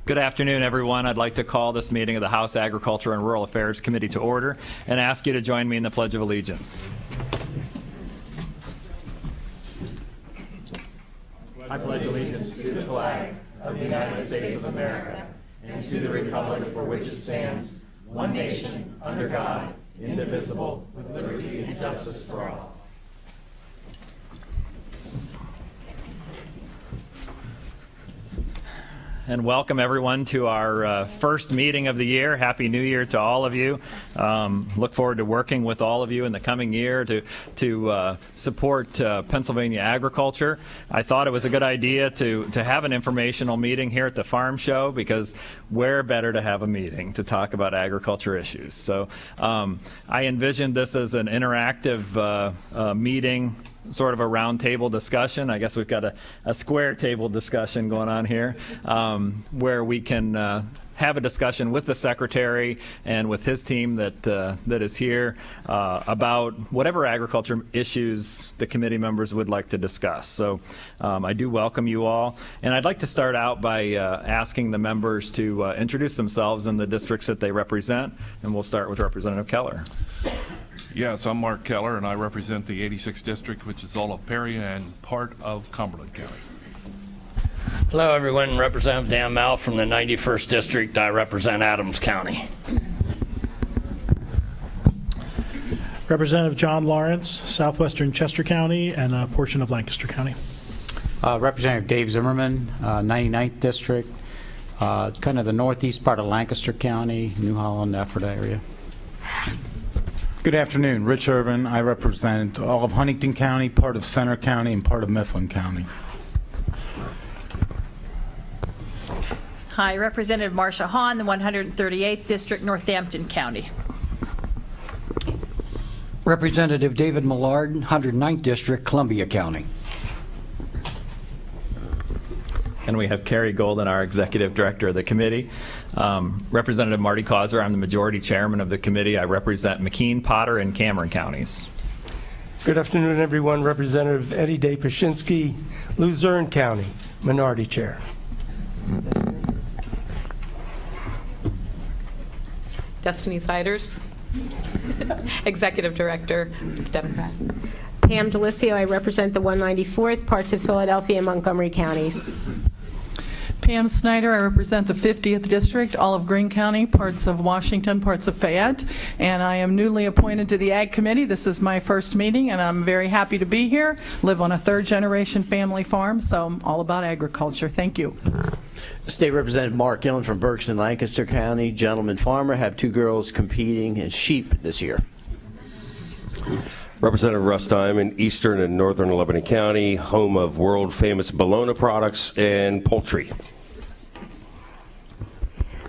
Good afternoon, everyone. I'd like to call this meeting of the House Agriculture and Rural Affairs Committee to order and ask you to join me in the Pledge of Allegiance. I pledge allegiance to the flag of the United States of America and to the republic for which it stands, one nation, under God, indivisible, with liberty and justice for all. And welcome everyone to our first meeting of the year. Happy New Year to all of you. Look forward to working with all of you in the coming year to support Pennsylvania agriculture. I thought it was a good idea to have an informational meeting here at the Farm Show, because where better to have a meeting to talk about agriculture issues. So I envisioned this as an interactive meeting, sort of a round table discussion. I guess we've got a square table discussion going on here, where we can have a discussion with the secretary and with his team that is here about whatever agriculture issues the committee members would like to discuss. So I do welcome you all, and I'd like to start out by asking the members to introduce themselves and the districts that they represent, and we'll start with Representative Keller. Yes, I'm Mark Keller, and I represent the 86th District, which is all of Perry and part of Cumberland County. Hello, everyone. Representative Dan Mal from the 91st District. I represent Adams County. Representative John Lawrence, Southwestern Chester County and a portion of Lancaster County. Representative Dave Zimmerman, 99th District, kind of the northeast part of Lancaster County, New Holland, Effort area. Good afternoon, Rich Irvin. I represent all of Huntington County, part of Center County, and part of Mifflin County. Hi, Representative Marcia Hahn, the 138th District, Northampton County. Representative David Millard, 109th District, Columbia County. And we have Carrie Golden, our Executive Director of the committee. Representative Marty Causer, I'm the Majority Chairman of the committee. I represent McKean, Potter, and Cameron counties. Good afternoon, everyone. Representative Eddie Day Pashinsky, Luzerne County, Minority Chair. Destiny Siders, Executive Director, Democrat. Pam Delisio, I represent the 194th, parts of Philadelphia and Montgomery counties. Pam Snyder, I represent the 50th District, all of Greene County, parts of Washington, parts of Fayette, and I am newly appointed to the Ag Committee. This is my first meeting, and I'm very happy to be here. Live on a third-generation family farm, so I'm all about agriculture. Thank you. State Representative Mark Gillen from Berkson, Lancaster County, gentleman farmer, have two girls competing in sheep this year. Representative Russ Diamond, Eastern and Northern Lebanon County, home of world-famous Bologna products and poultry.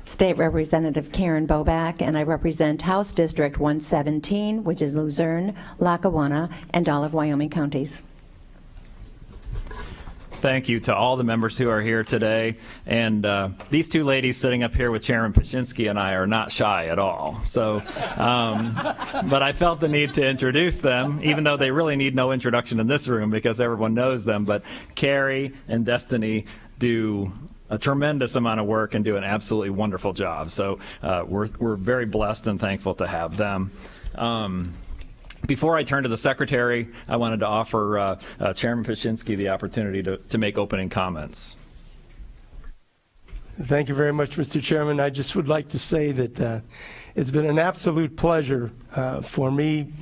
State Representative Karen Boback, and I represent House District 117, which is Luzerne, Lackawanna, and all of Wyoming counties. Thank you to all the members who are here today. And these two ladies sitting up here with Chairman Pashinsky and I are not shy at all. So, but I felt the need to introduce them, even though they really need no introduction in this room because everyone knows them. But Carrie and Destiny do a tremendous amount of work and do an absolutely wonderful job. So we're very blessed and thankful to have them. Before I turn to the Secretary, I wanted to offer Chairman Pashinsky the opportunity to make opening comments. Thank you very much, Mr. Chairman. I just would like to say that it's been an absolute pleasure for me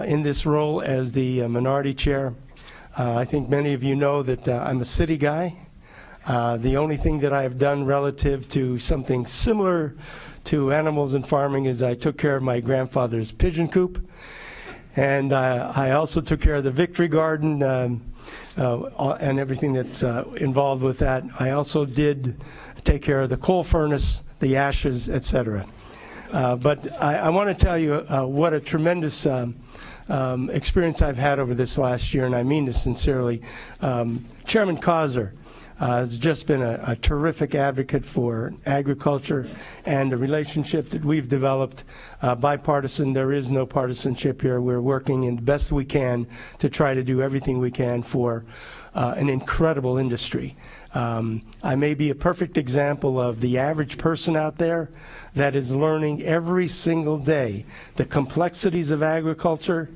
in this role as the Minority Chair. I think many of you know that I'm a city guy. The only thing that I have done relative to something similar to animals and farming is I took care of my grandfather's pigeon coop. And I also took care of the Victory Garden and everything that's involved with that. I also did take care of the coal furnace, the ashes, etc. But I want to tell you what a tremendous experience I've had over this last year, and I mean this sincerely. Chairman Causer has just been a terrific advocate for agriculture and a relationship that we've developed bipartisan. There is no partisanship here. We're working in the best we can to try to do everything we can for an incredible industry. I may be a perfect example of the average person out there that is learning every single day the complexities of agriculture,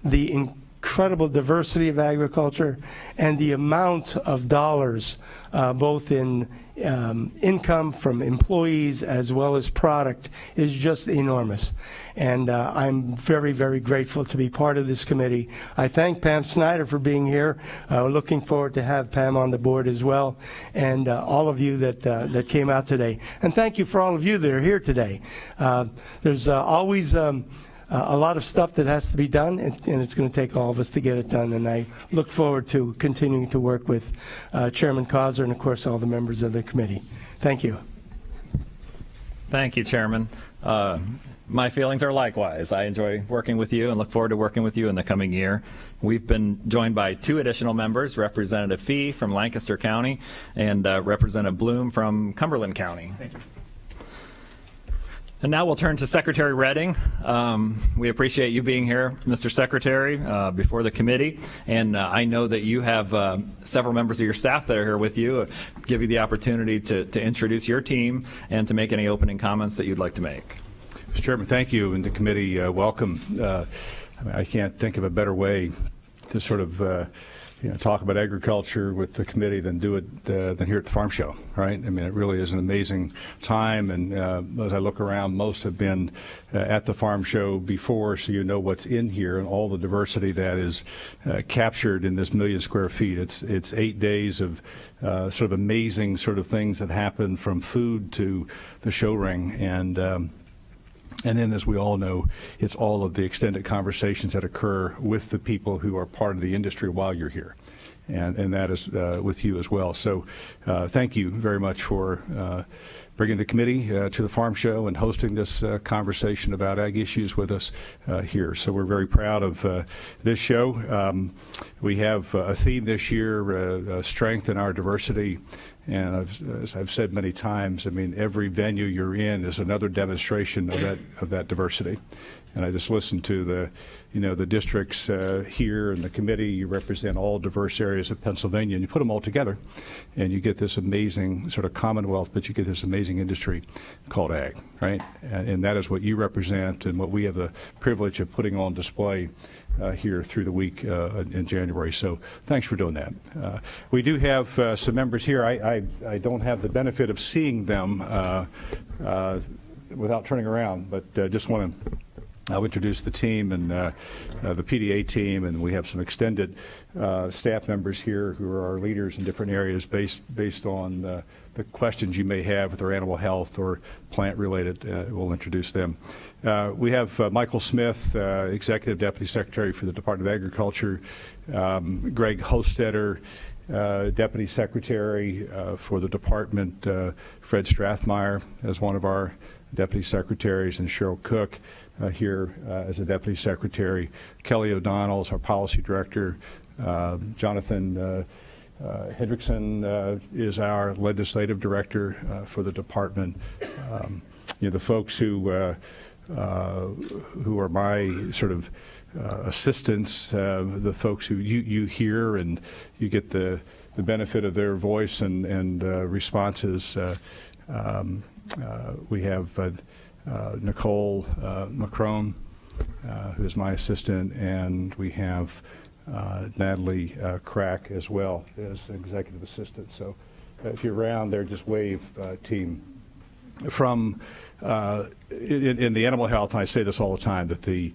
the incredible diversity of agriculture, and the amount of dollars, both in income from employees as well as product, is just enormous. And I'm very, very grateful to be part of this committee. I thank Pam Snyder for being here. Looking forward to have Pam on the board as well, and all of you that came out today. And thank you for all of you that are here today. There's always a lot of stuff that has to be done, and it's going to take all of us to get it done. And I look forward to continuing to work with Chairman Causer and, of course, all the members of the committee. Thank you. Thank you, Chairman. My feelings are likewise. I enjoy working with you and look forward to working with you in the coming year. We've been joined by 2 additional members, Representative Fee from Lancaster County and Representative Bloom from Cumberland County. Thank you. And now we'll turn to Secretary Redding. We appreciate you being here, Mr. Secretary, before the committee. And I know that you have several members of your staff that are here with you. Give you the opportunity to introduce your team and to make any opening comments that you'd like to make. Mr. Chairman, thank you, and the committee, welcome. I can't think of a better way to sort of talk about agriculture with the committee than do it than here at the Farm Show, right? I mean, it really is an amazing time, and as I look around, most have been at the Farm Show before, so you know what's in here and all the diversity that is captured in this 1 million square feet. It's 8 days of sort of amazing sort of things that happen, from food to the show ring, and then, as we all know, it's all of the extended conversations that occur with the people who are part of the industry while you're here. And that is with you as well. So thank you very much for bringing the committee to the Farm Show and hosting this conversation about ag issues with us here. So we're very proud of this show. We have a theme this year, strength in our diversity. And as I've said many times, I mean, every venue you're in is another demonstration of that diversity. And I just listened to the districts here and the committee. You represent all diverse areas of Pennsylvania, and you put them all together, and you get this amazing sort of commonwealth, but you get this amazing industry called ag, right? And that is what you represent, and what we have the privilege of putting on display here through the week in January. So thanks for doing that. We do have some members here. I don't have the benefit of seeing them without turning around, but just want to I'll introduce the team and the PDA team, and we have some extended staff members here who are our leaders in different areas based on the questions you may have with our animal health or plant-related. We'll introduce them. We have Michael Smith, Executive Deputy Secretary for the Department of Agriculture, Greg Hostetter, Deputy Secretary for the Department, Fred Strathmeyer as one of our Deputy Secretaries, and Cheryl Cook here as a Deputy Secretary. Kelly O'Donnell is our Policy Director. Jonathan Hendrickson is our Legislative Director for the Department. The folks who are my sort of assistants, the folks who you hear and you get the benefit of their voice and responses. We have Nicole Macron, who is my assistant, and we have Natalie Crack as well as executive assistant. So if you're around there, just wave, team. From in the animal health, and I say this all the time, that the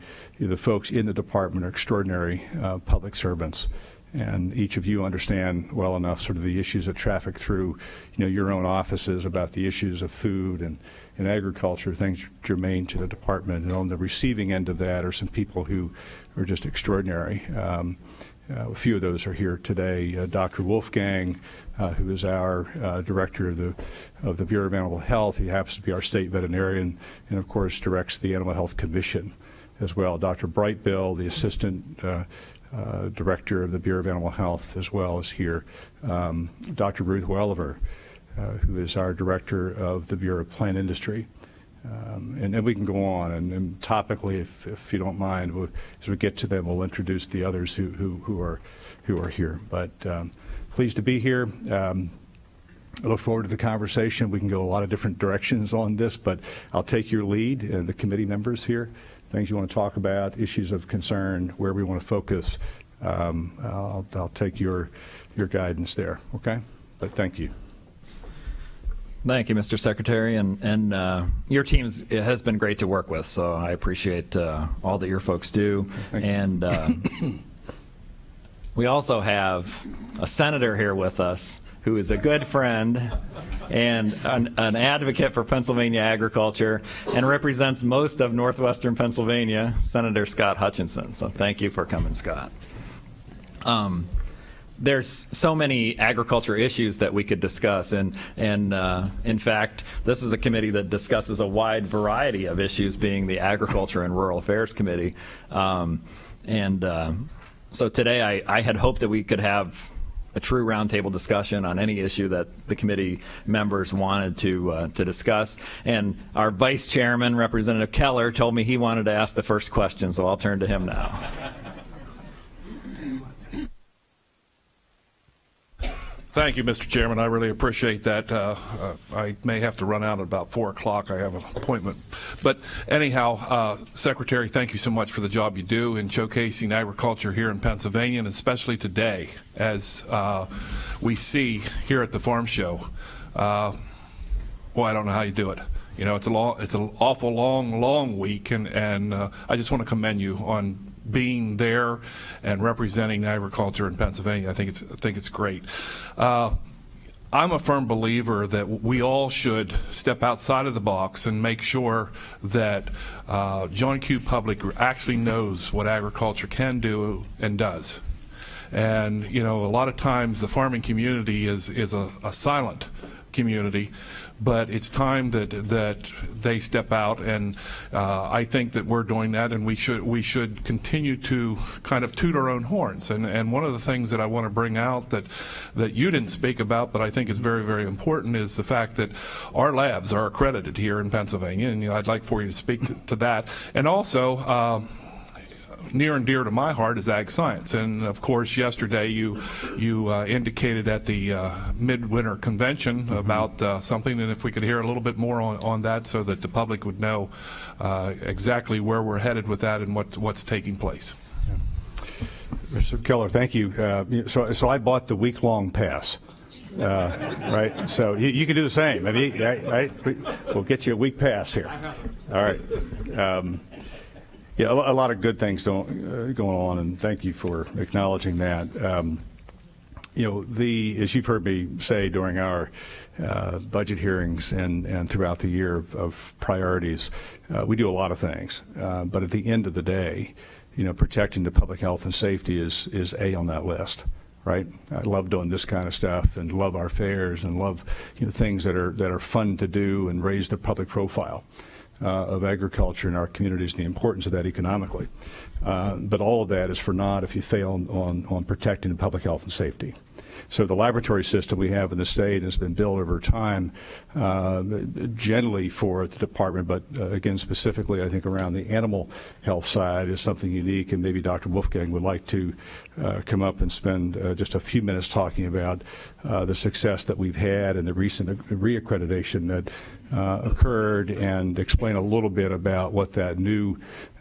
folks in the department are extraordinary public servants. And each of you understand well enough sort of the issues that traffic through, your own offices about the issues of food and agriculture, things germane to the department. And on the receiving end of that are some people who are just extraordinary. A few of those are here today. Dr. Wolfgang, who is our director of the Bureau of Animal Health. He happens to be our state veterinarian, and of course directs the Animal Health Commission as well. Dr. Brightbill, the assistant director of the Bureau of Animal Health, as well, is here. Dr. Ruth Welliver, who is our director of the Bureau of Plant Industry. And we can go on, and topically, if you don't mind, as we get to them, we'll introduce the others who are here. But pleased to be here. I look forward to the conversation. We can go a lot of different directions on this, but I'll take your lead, and the committee members here, things you want to talk about, issues of concern, where we want to focus. I'll take your guidance there, okay? But thank you. Thank you, Mr. Secretary, and your team has been great to work with, so I appreciate all that your folks do. And we also have a senator here with us who is a good friend and an advocate for Pennsylvania agriculture and represents most of northwestern Pennsylvania, Senator Scott Hutchinson. So thank you for coming, Scott. There's so many agriculture issues that we could discuss, and in fact, this is a committee that discusses a wide variety of issues, being the Agriculture and Rural Affairs Committee. So today I had hoped that we could have a true roundtable discussion on any issue that the committee members wanted to discuss. And our vice chairman, Representative Keller, told me he wanted to ask the first question, so I'll turn to him now. Thank you, Mr. Chairman. I really appreciate that. I may have to run out at about 4 o'clock. I have an appointment. But anyhow, Secretary, thank you so much for the job you do in showcasing agriculture here in Pennsylvania, and especially today, as we see here at the Farm Show. Boy, I don't know how you do it. You know, it's an awful long week, and I just want to commend you on being there and representing agriculture in Pennsylvania. I think it's great. I'm a firm believer that we all should step outside of the box and make sure that John Q. Public actually knows what agriculture can do and does. And you know, a lot of times the farming community is a silent community, but it's time that they step out, and I think that we're doing that, and we should continue to kind of toot our own horns. And one of the things that I want to bring out that you didn't speak about, but I think is very, very important, is the fact that our labs are accredited here in Pennsylvania, and I'd like for you to speak to that. And also, near and dear to my heart is ag science, and of course yesterday you indicated at the midwinter convention about something, and if we could hear a little bit more on that so that the public would know exactly where we're headed with that and what's taking place. Mr. Keller, thank you. So I bought the week-long pass. Right, so you can do the same. I mean, right? We'll get you a week pass here. All right. Yeah, a lot of good things going on, and thank you for acknowledging that. You know, as you've heard me say during our budget hearings and throughout the year of priorities, we do a lot of things. But at the end of the day, you know, protecting the public health and safety is A on that list. Right, I love doing this kind of stuff, and love our fairs, and love, you know, things that are fun to do and raise the public profile of agriculture in our communities and the importance of that economically. But all of that is for naught if you fail on protecting the public health and safety. So the laboratory system we have in the state has been built over time, generally for the department, but again, specifically, I think around the animal health side is something unique, and maybe Dr. Wolfgang would like to come up and spend just a few minutes talking about the success that we've had and the recent reaccreditation that occurred, and explain a little bit about what that new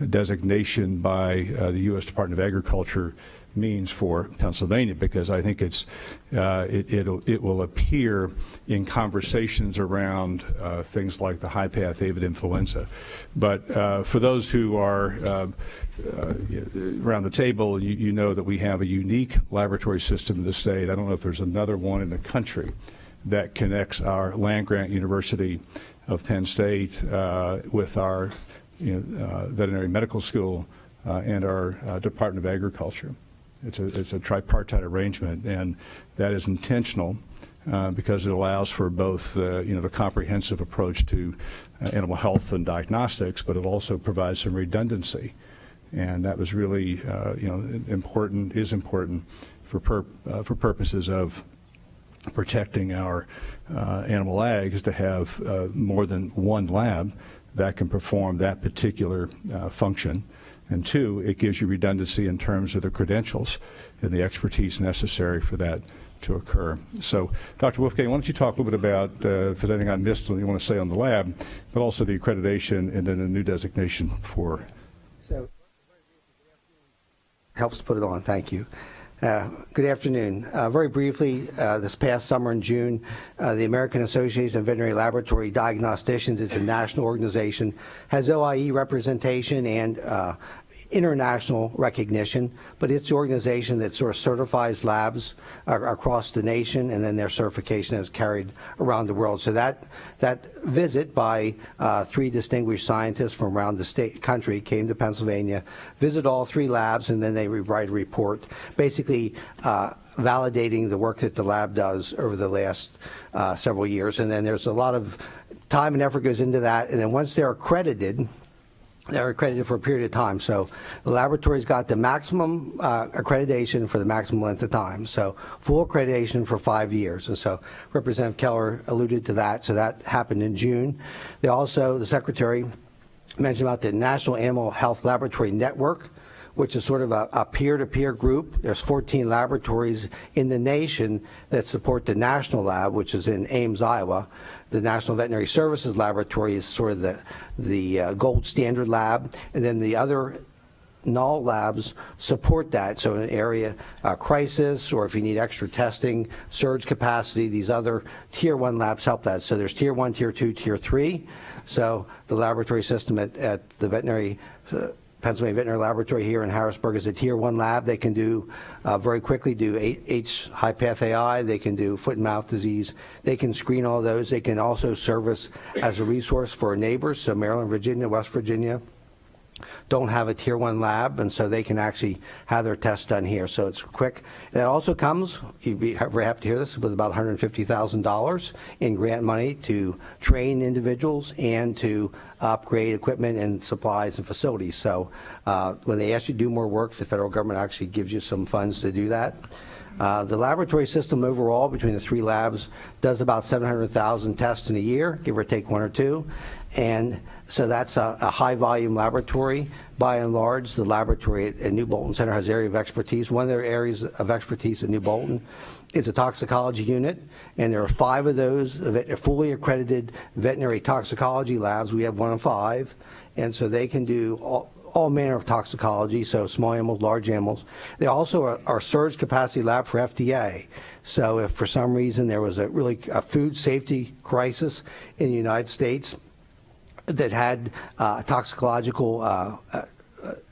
designation by the U.S. Department of Agriculture means for Pennsylvania, because I think it will appear in conversations around things like the high path avian influenza. But for those who are around the table, you know that we have a unique laboratory system in the state. I don't know if there's another one in the country that connects our land-grant University of Penn State with our veterinary medical school and our Department of Agriculture. It's a tripartite arrangement, and that is intentional because it allows for both the comprehensive approach to animal health and diagnostics, but it also provides some redundancy, and that was really important for purposes of protecting our animal ag, is to have more than one lab that can perform that particular function. And two, it gives you redundancy in terms of the credentials and the expertise necessary for that to occur. So, Dr. Wolfgang, why don't you talk a little bit about if there's anything I missed you want to say on the lab, but also the accreditation and then a new designation for. So, helps to put it on. Thank you. Good afternoon. Very briefly, this past summer in June, the American Association of Veterinary Laboratory Diagnosticians, it's a national organization, has OIE representation and international recognition, but it's the organization that sort of certifies labs across the nation, and then their certification is carried around the world. So that visit by 3 distinguished scientists from around the country came to Pennsylvania, visit all 3 labs, and then they write a report, basically validating the work that the lab does over the last several years. And then there's a lot of time and effort goes into that, and then once they're accredited for a period of time. So the laboratory's got the maximum accreditation for the maximum length of time. So full accreditation for 5 years. And so Representative Keller alluded to that. So that happened in June. They also, the Secretary mentioned about the National Animal Health Laboratory Network, which is sort of a peer-to-peer group. There's 14 laboratories in the nation that support the national lab, which is in Ames, Iowa. The National Veterinary Services Laboratory is sort of the gold standard lab, and then the other null labs support that. So in an area crisis, or if you need extra testing, surge capacity, these other Tier 1 labs help that. So there's Tier 1, Tier 2, Tier 3. So the laboratory system at the Pennsylvania Veterinary Laboratory here in Harrisburg is a Tier 1 lab. They can do very quickly do High-Path AI. They can do foot and mouth disease. They can screen all those. They can also service as a resource for neighbors. So Maryland, Virginia, West Virginia don't have a Tier 1 lab, and so they can actually have their tests done here. So it's quick. And it also comes, you'd be very happy to hear this, with about $150,000 in grant money to train individuals and to upgrade equipment and supplies and facilities. So when they ask you to do more work, the federal government actually gives you some funds to do that. The laboratory system overall between the 3 labs does about 700,000 tests in a year, give or take 1 or 2. And so that's a high volume laboratory. By and large, the laboratory at New Bolton Center has area of expertise. One of their areas of expertise at New Bolton is a toxicology unit, and there are 5 of those fully accredited veterinary toxicology labs. We have 1 of 5, and so they can do all manner of toxicology, so small animals, large animals. They also are surge capacity lab for FDA. So if for some reason there was a food safety crisis in the United States that had toxicological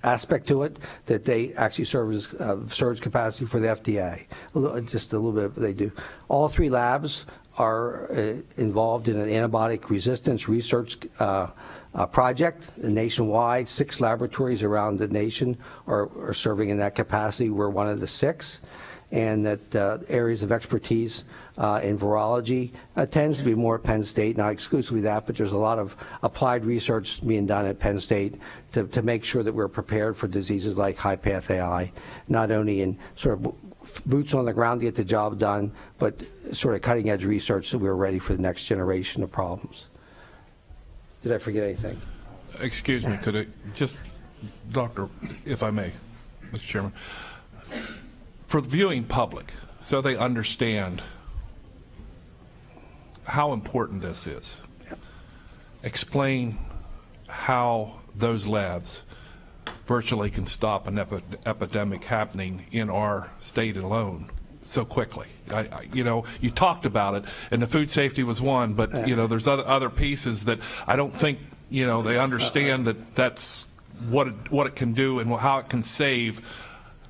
aspect to it, that they actually serve as surge capacity for the FDA. Just a little bit they do. All 3 labs are involved in an antibiotic resistance research project nationwide. 6 laboratories around the nation are serving in that capacity. We're one of the 6. And that areas of expertise in virology tends to be more at Penn State, not exclusively that, but there's a lot of applied research being done at Penn State to make sure that we're prepared for diseases like High-Path AI, not only in sort of boots on the ground to get the job done, but sort of cutting edge research so we're ready for the next generation of problems. Did I forget anything? Excuse me, could I just, Doctor, if I may, Mr. Chairman, for the viewing public, so they understand how important this is, explain how those labs virtually can stop an epidemic happening in our state alone so quickly. You talked about it, and the food safety was one, but there's other pieces that I don't think they understand that that's what it can do and how it can save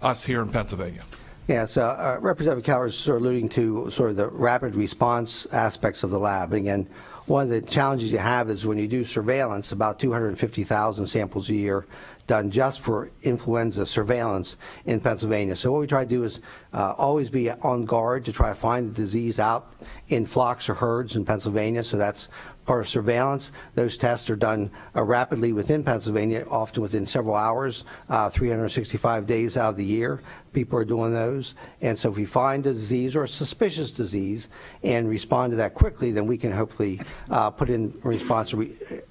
us here in Pennsylvania. Yeah, so Representative Keller is sort of alluding to sort of the rapid response aspects of the lab. Again, one of the challenges you have is when you do surveillance, about 250,000 samples a year done just for influenza surveillance in Pennsylvania. So what we try to do is always be on guard to try to find the disease out in flocks or herds in Pennsylvania. So that's part of surveillance. Those tests are done rapidly within Pennsylvania, often within several hours, 365 days out of the year. People are doing those. And so if we find a disease or a suspicious disease and respond to that quickly, then we can hopefully put in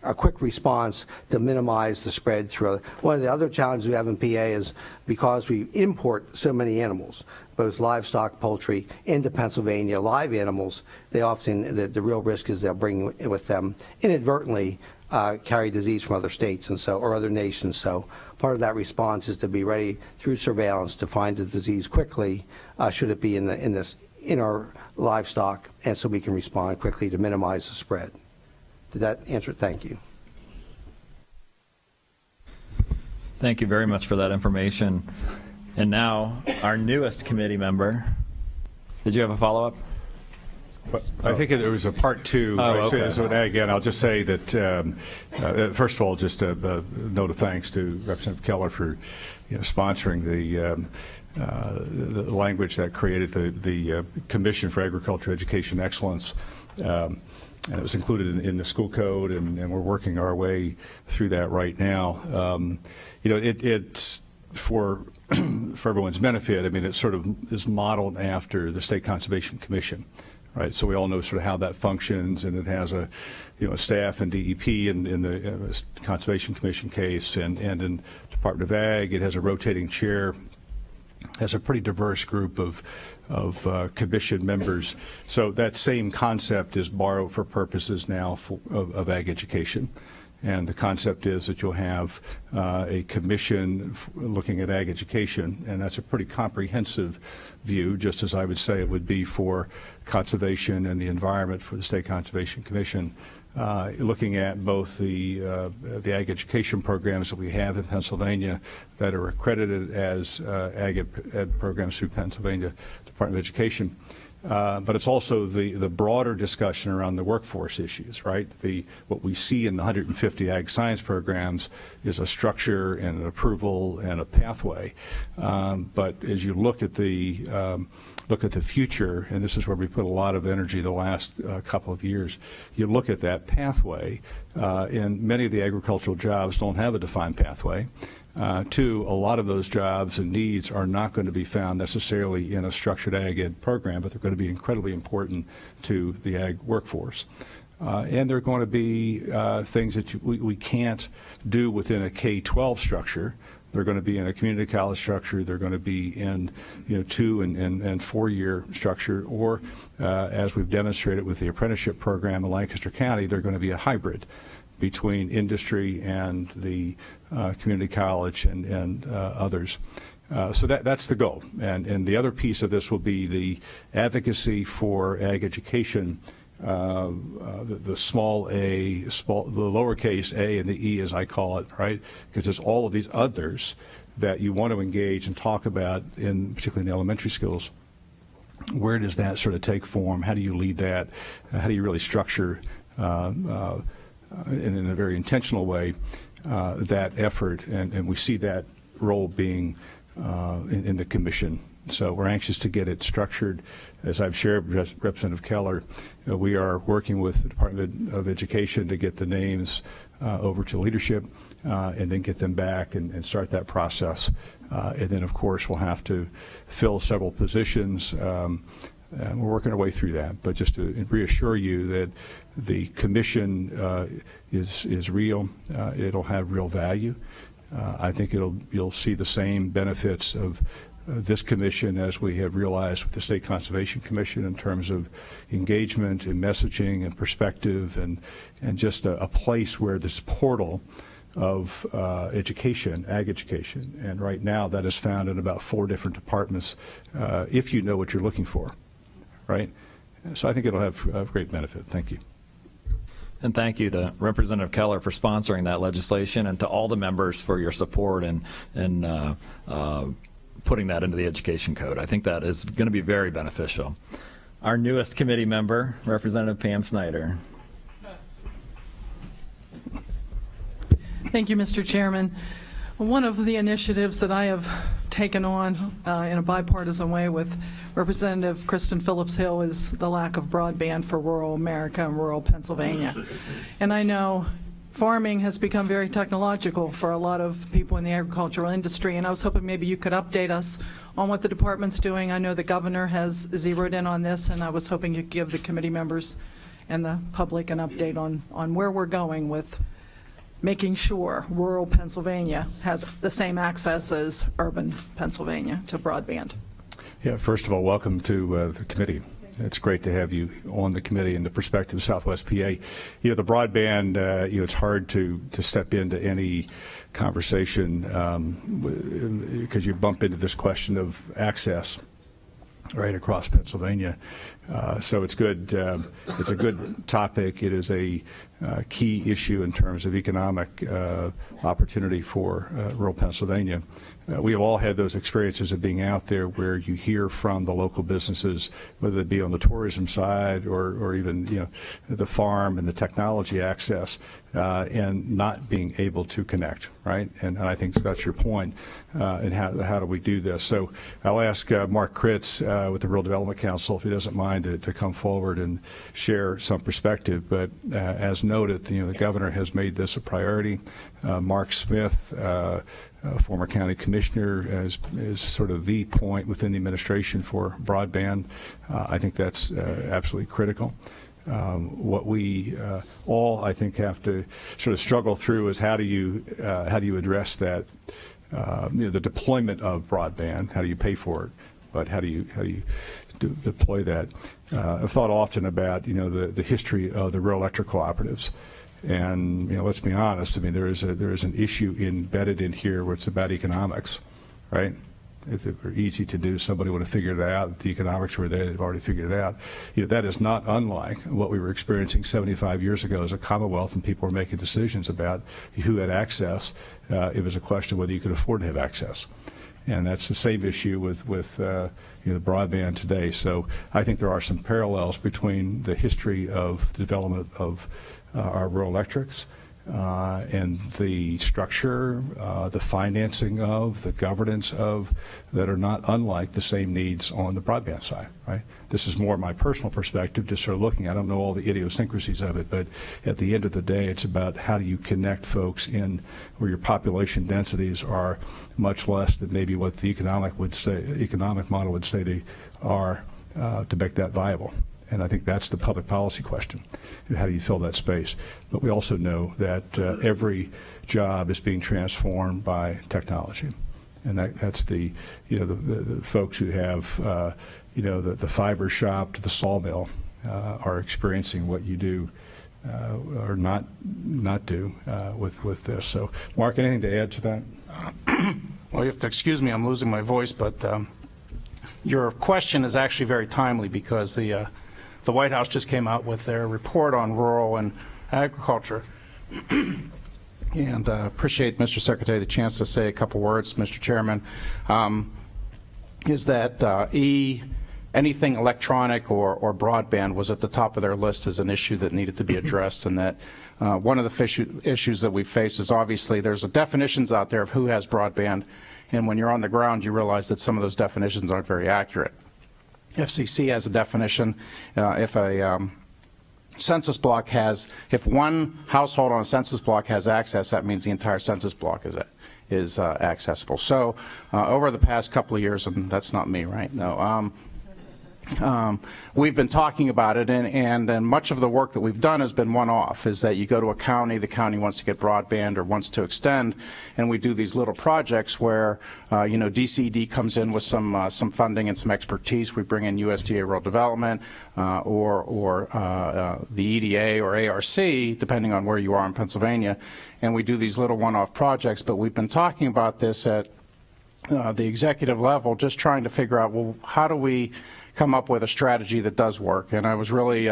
a quick response to minimize the spread through. One of the other challenges we have in PA is because we import so many animals, both livestock, poultry, into Pennsylvania, live animals, they often, the real risk is they'll bring with them inadvertently carry disease from other states and so, or other nations. So part of that response is to be ready through surveillance to find the disease quickly, should it be in our livestock, and so we can respond quickly to minimize the spread. Did that answer it? Thank you. Thank you very much for that information. And now, our newest committee member. Did you have a follow-up? I think there was a part two. Oh, okay. So again, I'll just say that, first of all, just a note of thanks to Representative Keller for sponsoring the language that created the Commission for Agriculture Education Excellence. And it was included in the school code, and we're working our way through that right now. It's for everyone's benefit. I mean, it sort of is modeled after the State Conservation Commission. Right, so we all know sort of how that functions, and it has a staff and DEP in the Conservation Commission case, and in Department of Ag, it has a rotating chair, has a pretty diverse group of commission members. So that same concept is borrowed for purposes now of ag education. And the concept is that you'll have a commission looking at ag education, and that's a pretty comprehensive view, just as I would say it would be for conservation and the environment for the State Conservation Commission, looking at both the ag education programs that we have in Pennsylvania that are accredited as ag ed programs through Pennsylvania Department of Education. But it's also the broader discussion around the workforce issues, right? What we see in the 150 ag science programs is a structure and an approval and a pathway. But as you look at the future, and this is where we put a lot of energy the last couple of years, you look at that pathway, and many of the agricultural jobs don't have a defined pathway. Two, a lot of those jobs and needs are not going to be found necessarily in a structured ag ed program, but they're going to be incredibly important to the ag workforce. And there are going to be things that we can't do within a K-12 structure. They're going to be in a community college structure. They're going to be in 2 and 4 year structure, or as we've demonstrated with the apprenticeship program in Lancaster County, they're going to be a hybrid between industry and the community college and others. So that's the goal. And the other piece of this will be the advocacy for ag education, the small a, the lowercase a and the E, as I call it, right? Because there's all of these others that you want to engage and talk about, particularly in the elementary schools. Where does that sort of take form? How do you lead that? How do you really structure in a very intentional way that effort, and we see that role being in the commission. So we're anxious to get it structured. As I've shared with Representative Keller, we are working with the Department of Education to get the names over to leadership and then get them back and start that process. And then, of course, we'll have to fill several positions. And we're working our way through that. But just to reassure you that the commission is real. It'll have real value. I think you'll see the same benefits of this commission as we have realized with the State Conservation Commission in terms of engagement and messaging and perspective and just a place where this portal of education, ag education, and right now that is found in about 4 different departments if you know what you're looking for, right? So I think it'll have great benefit. Thank you. And thank you to Representative Keller for sponsoring that legislation, and to all the members for your support and putting that into the education code. I think that is going to be very beneficial. Our newest committee member, Representative Pam Snyder. Thank you, Mr. Chairman. One of the initiatives that I have taken on in a bipartisan way with Representative Kristen Phillips Hill is the lack of broadband for rural America and rural Pennsylvania. And I know farming has become very technological for a lot of people in the agricultural industry, and I was hoping maybe you could update us on what the department's doing. I know the governor has zeroed in on this, and I was hoping you'd give the committee members and the public an update on where we're going with making sure rural Pennsylvania has the same access as urban Pennsylvania to broadband. Yeah, first of all, welcome to the committee. It's great to have you on the committee and the perspective of Southwest PA. You know, the broadband, it's hard to step into any conversation because you bump into this question of access right across Pennsylvania. So it's good. It's a good topic. It is a key issue in terms of economic opportunity for rural Pennsylvania. We have all had those experiences of being out there where you hear from the local businesses, whether it be on the tourism side or even the farm and the technology access, and not being able to connect, right? And I think that's your point. And how do we do this? So I'll ask Mark Kritz with the Rural Development Council, if he doesn't mind, to come forward and share some perspective. But as noted, the governor has made this a priority. Mark Smith, former county commissioner, is sort of the point within the administration for broadband. I think that's absolutely critical. What we all, I think, have to sort of struggle through is how do you address that, the deployment of broadband. How do you pay for it? But how do you deploy that? I've thought often about the history of the rural electric cooperatives. And let's be honest. I mean, there is an issue embedded in here where it's about economics, right? If it were easy to do, somebody would have figured it out. The economics were there; they've already figured it out. That is not unlike what we were experiencing 75 years ago as a Commonwealth, and people were making decisions about who had access. It was a question of whether you could afford to have access, and that's the same issue with the broadband today. So I think there are some parallels between the history of the development of our rural electrics and the structure, the financing of, the governance of, that are not unlike the same needs on the broadband side, right? This is more my personal perspective, just sort of looking. I don't know all the idiosyncrasies of it, but at the end of the day, it's about how do you connect folks in where your population densities are much less than maybe what the economic model would say they are to make that viable. And I think that's the public policy question. How do you fill that space? But we also know that every job is being transformed by technology. And that's the folks who have, the fiber shop to the sawmill are experiencing what you do or not do with this. So, Mark, anything to add to that? Well, you have to excuse me. I'm losing my voice, but your question is actually very timely because the White House just came out with their report on rural and agriculture. And appreciate, Mr. Secretary, the chance to say a couple words, Mr. Chairman, is that anything electronic or broadband was at the top of their list as an issue that needed to be addressed, and that one of the issues that we face is obviously there's definitions out there of who has broadband, and when you're on the ground you realize that some of those definitions aren't very accurate. FCC has a definition. If a census block if one household on a census block has access, that means the entire census block is accessible. So over the past couple of years, and that's not me, right? No. We've been talking about it, and much of the work that we've done has been one-off, is that you go to a county, the county wants to get broadband or wants to extend, and we do these little projects where, DCD comes in with some funding and some expertise. We bring in USDA Rural Development or the EDA or ARC, depending on where you are in Pennsylvania, and we do these little one-off projects, but we've been talking about this at the executive level, just trying to figure out, well, how do we come up with a strategy that does work? And I was really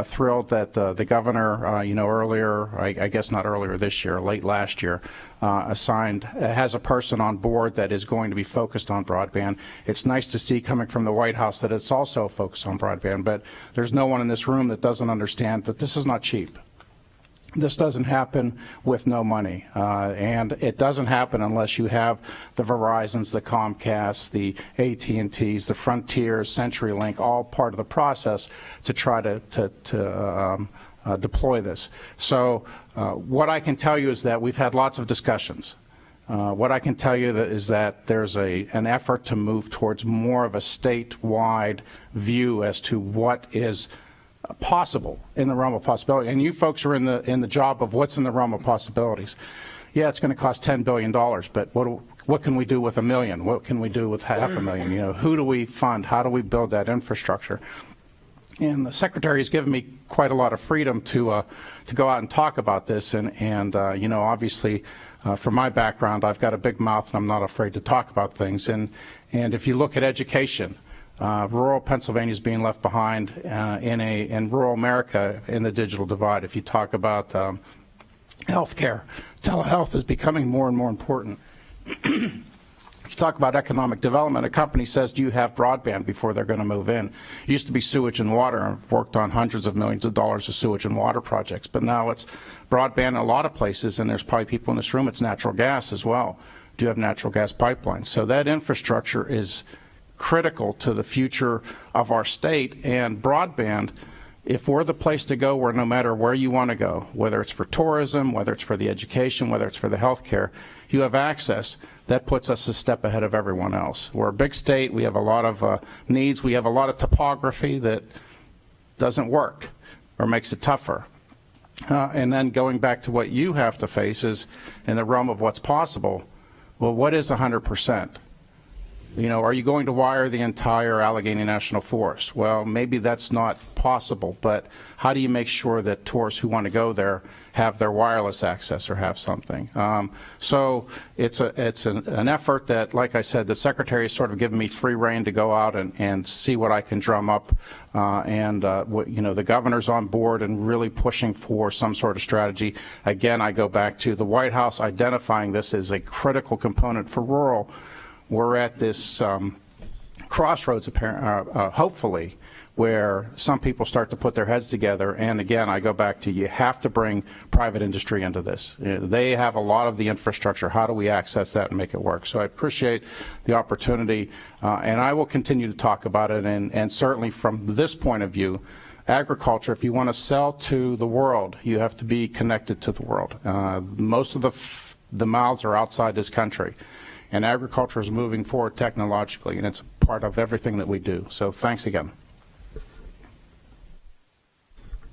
thrilled that the governor, earlier, I guess not earlier this year, late last year, has a person on board that is going to be focused on broadband. It's nice to see coming from the White House that it's also focused on broadband, but there's no one in this room that doesn't understand that this is not cheap. This doesn't happen with no money, and it doesn't happen unless you have the Verizons, the Comcasts, the AT&Ts, the Frontiers, CenturyLink, all part of the process to try to deploy this. So what I can tell you is that we've had lots of discussions. What I can tell you is that there's an effort to move towards more of a statewide view as to what is possible, in the realm of possibility. And you folks are in the job of what's in the realm of possibilities. Yeah, it's going to cost $10 billion, but what can we do with $1 million? What can we do with $500,000? You know, who do we fund? How do we build that infrastructure? And the Secretary has given me quite a lot of freedom to go out and talk about this. And you know, obviously, from my background, I've got a big mouth and I'm not afraid to talk about things. And if you look at education, rural Pennsylvania is being left behind in rural America in the digital divide. If you talk about healthcare, telehealth is becoming more and more important. You talk about economic development, a company says, do you have broadband before they're going to move in? It used to be sewage and water. I've worked on hundreds of millions of dollars of sewage and water projects, but now it's broadband in a lot of places, and there's probably people in this room, it's natural gas as well. Do you have natural gas pipelines? So that infrastructure is critical to the future of our state, and broadband, if we're the place to go where no matter where you want to go, whether it's for tourism, whether it's for the education, whether it's for the health care, you have access, that puts us a step ahead of everyone else. We're a big state. We have a lot of needs. We have a lot of topography that doesn't work or makes it tougher. And then going back to what you have to face is in the realm of what's possible, well, what is 100%? You know, are you going to wire the entire Allegheny National Forest? Well, maybe that's not possible, but how do you make sure that tourists who want to go there have their wireless access or have something? So it's an effort that, like I said, the Secretary has sort of given me free rein to go out and see what I can drum up. You know, the governor's on board and really pushing for some sort of strategy. Again, I go back to the White House identifying this as a critical component for rural. We're at this crossroads, hopefully, where some people start to put their heads together. And again, I go back to you have to bring private industry into this. They have a lot of the infrastructure. How do we access that and make it work? So I appreciate the opportunity, and I will continue to talk about it. And certainly from this point of view, agriculture, if you want to sell to the world, you have to be connected to the world. Most of the mouths are outside this country. And agriculture is moving forward technologically, and it's part of everything that we do. So thanks again.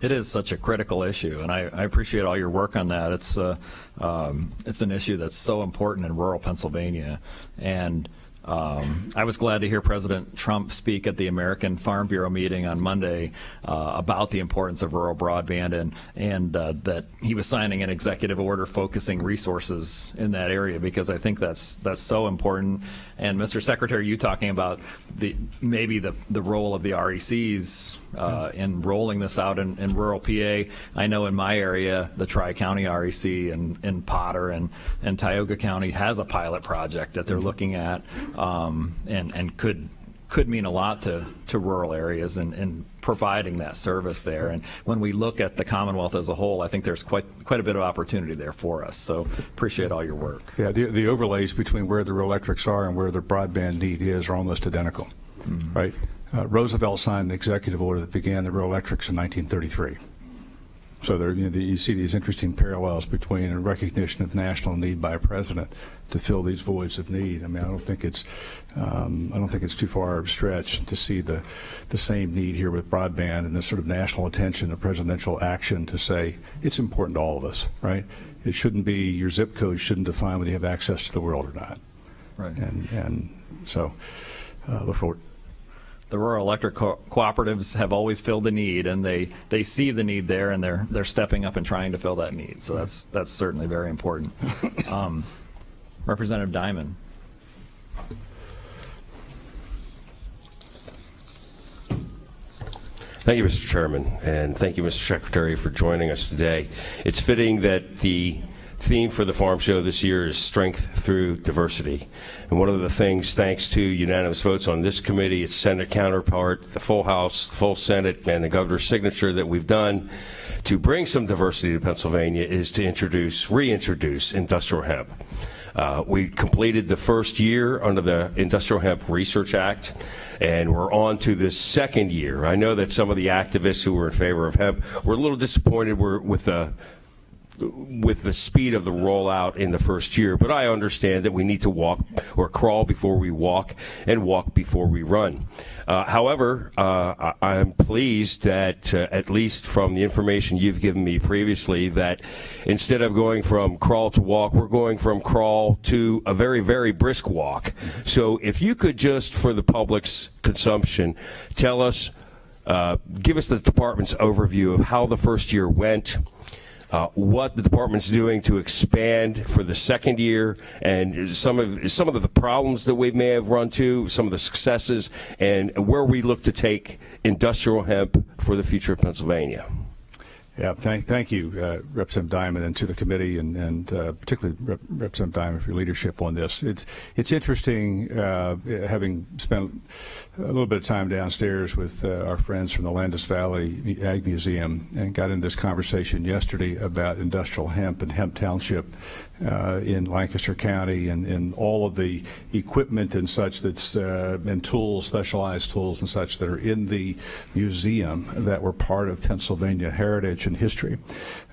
It is such a critical issue, and I appreciate all your work on that. It's an issue that's so important in rural Pennsylvania, and I was glad to hear President Trump speak at the American Farm Bureau meeting on Monday about the importance of rural broadband and that he was signing an executive order focusing resources in that area, because I think that's so important. And Mr. Secretary, you talking about maybe the role of the RECs in rolling this out in rural PA. I know in my area, the Tri-County REC in Potter and Tioga County has a pilot project that they're looking at, and could mean a lot to rural areas and providing that service there. And when we look at the Commonwealth as a whole, I think there's quite a bit of opportunity there for us. So appreciate all your work. Yeah, the overlays between where the rural electrics are and where the broadband need is are almost identical, right? Roosevelt signed an executive order that began the rural electrics in 1933. So there, you see these interesting parallels between a recognition of national need by a president to fill these voids of need. I mean, I don't think it's too far of a stretch to see the same need here with broadband and this sort of national attention, the presidential action to say it's important to all of us, right? It shouldn't be your zip code shouldn't define whether you have access to the world or not. Right. And so look forward. The rural electric cooperatives have always filled a need, and they see the need there, and they're stepping up and trying to fill that need. So that's certainly very important. Representative Diamond. Thank you, Mr. Chairman, and thank you, Mr. Secretary, for joining us today. It's fitting that the theme for the Farm Show this year is strength through diversity. And one of the things, thanks to unanimous votes on this committee, its Senate counterpart, the full House, the full Senate, and the governor's signature that we've done to bring some diversity to Pennsylvania is to reintroduce industrial hemp. We completed the first year under the Industrial Hemp Research Act, and we're on to the second year. I know that some of the activists who were in favor of hemp were a little disappointed with the with the speed of the rollout in the first year, but I understand that we need to walk or crawl before we walk and walk before we run. However, I'm pleased that, at least from the information you've given me previously, that instead of going from crawl to walk, we're going from crawl to a very, very brisk walk. So if you could just, for the public's consumption, tell us, give us the department's overview of how the first year went, what the department's doing to expand for the second year, and some of the problems that we may have run to, some of the successes, and where we look to take industrial hemp for the future of Pennsylvania. Yeah, thank you, Representative Diamond, and to the committee, and particularly Representative Diamond for your leadership on this. It's interesting, having spent a little bit of time downstairs with our friends from the Landis Valley Ag Museum, and got into this conversation yesterday about industrial hemp and hemp township in Lancaster County, and all of the equipment and such that's and tools, specialized tools and such that are in the museum that were part of Pennsylvania heritage and history,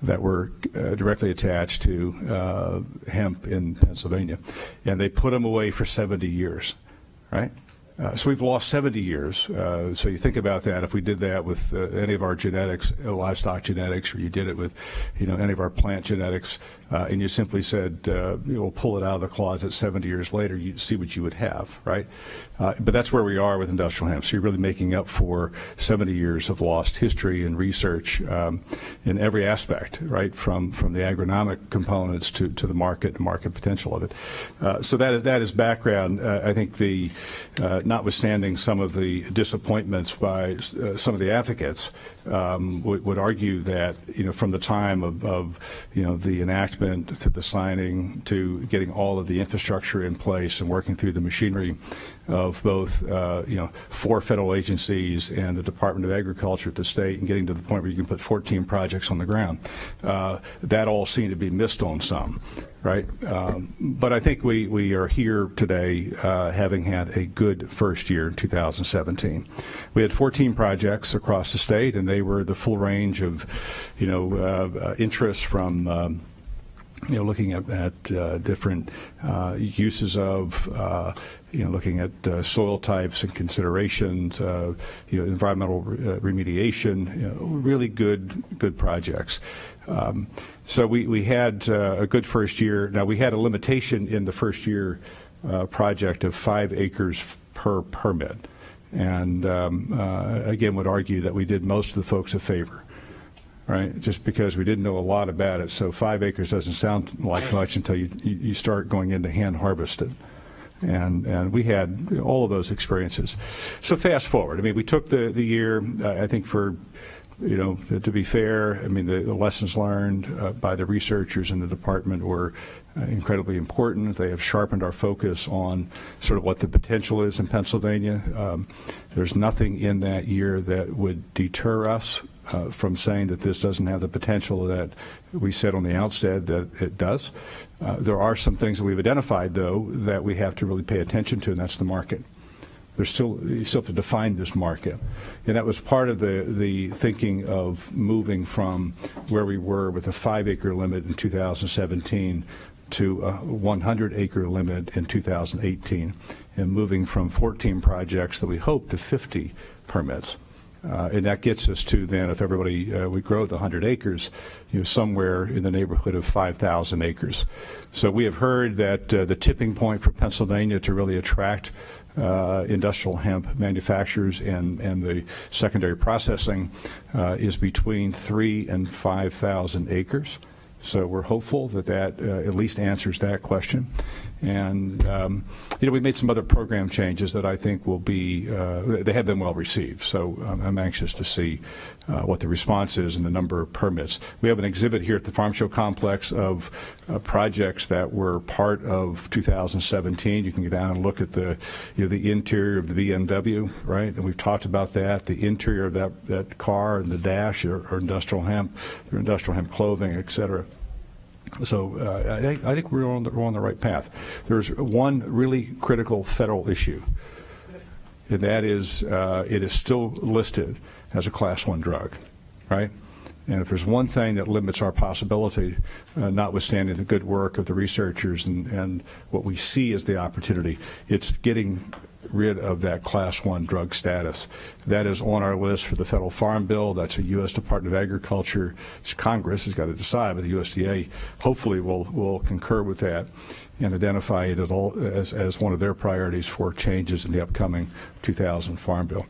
that were directly attached to hemp in Pennsylvania, and they put them away for 70 years, right? So we've lost 70 years. So you think about that. If we did that with any of our genetics, livestock genetics, or you did it with, any of our plant genetics, and you simply said, we'll pull it out of the closet 70 years later, you'd see what you would have, right? But that's where we are with industrial hemp. So you're really making up for 70 years of lost history and research in every aspect, right? From the agronomic components to the market potential of it. So that is background. I think notwithstanding some of the disappointments by some of the advocates, would argue that, from the time of the enactment to the signing to getting all of the infrastructure in place and working through the machinery of both, 4 federal agencies and the Department of Agriculture at the state, and getting to the point where you can put 14 projects on the ground, that all seemed to be missed on some. Right, but I think we are here today having had a good first year in 2017. We had 14 projects across the state, and they were the full range of, interests from, looking at different uses of, looking at soil types and considerations, environmental remediation, really good projects. So we had a good first year. Now, we had a limitation in the first year project of 5 acres per permit, and again would argue that we did most of the folks a favor. Right, just because we didn't know a lot about it. So 5 acres doesn't sound like much until you start going into hand harvested. And we had all of those experiences. So fast forward. I mean, we took the year, I think, for, to be fair, I mean, the lessons learned by the researchers in the department were incredibly important. They have sharpened our focus on sort of what the potential is in Pennsylvania. There's nothing in that year that would deter us from saying that this doesn't have the potential that we said on the outset that it does. There are some things that we've identified, though, that we have to really pay attention to, and that's the market. You still have to define this market. And that was part of the thinking of moving from where we were with a 5-acre limit in 2017 to a 100-acre limit in 2018, and moving from 14 projects that we hope to 50 permits. And that gets us to then, if everybody, we grow the 100 acres, somewhere in the neighborhood of 5,000 acres. So we have heard that the tipping point for Pennsylvania to really attract industrial hemp manufacturers and the secondary processing is between 3,000 and 5,000 acres. So we're hopeful that at least answers that question. And, we made some other program changes that I think will be, they have been well received. So I'm anxious to see what the response is and the number of permits. We have an exhibit here at the Farm Show Complex of projects that were part of 2017. You can get down and look at the interior of the BMW, right? And we've talked about that. The interior of that car and the dash are industrial hemp, or industrial hemp clothing, et cetera. So I think we're on the right path. There's one really critical federal issue, and that is it is still listed as a Class 1 drug, right? And if there's one thing that limits our possibility, notwithstanding the good work of the researchers and what we see as the opportunity, it's getting rid of that Class 1 drug status. That is on our list for the Federal Farm Bill. That's a U.S. Department of Agriculture. Congress has got to decide, but the USDA hopefully will concur with that and identify it as one of their priorities for changes in the upcoming 2000 Farm Bill.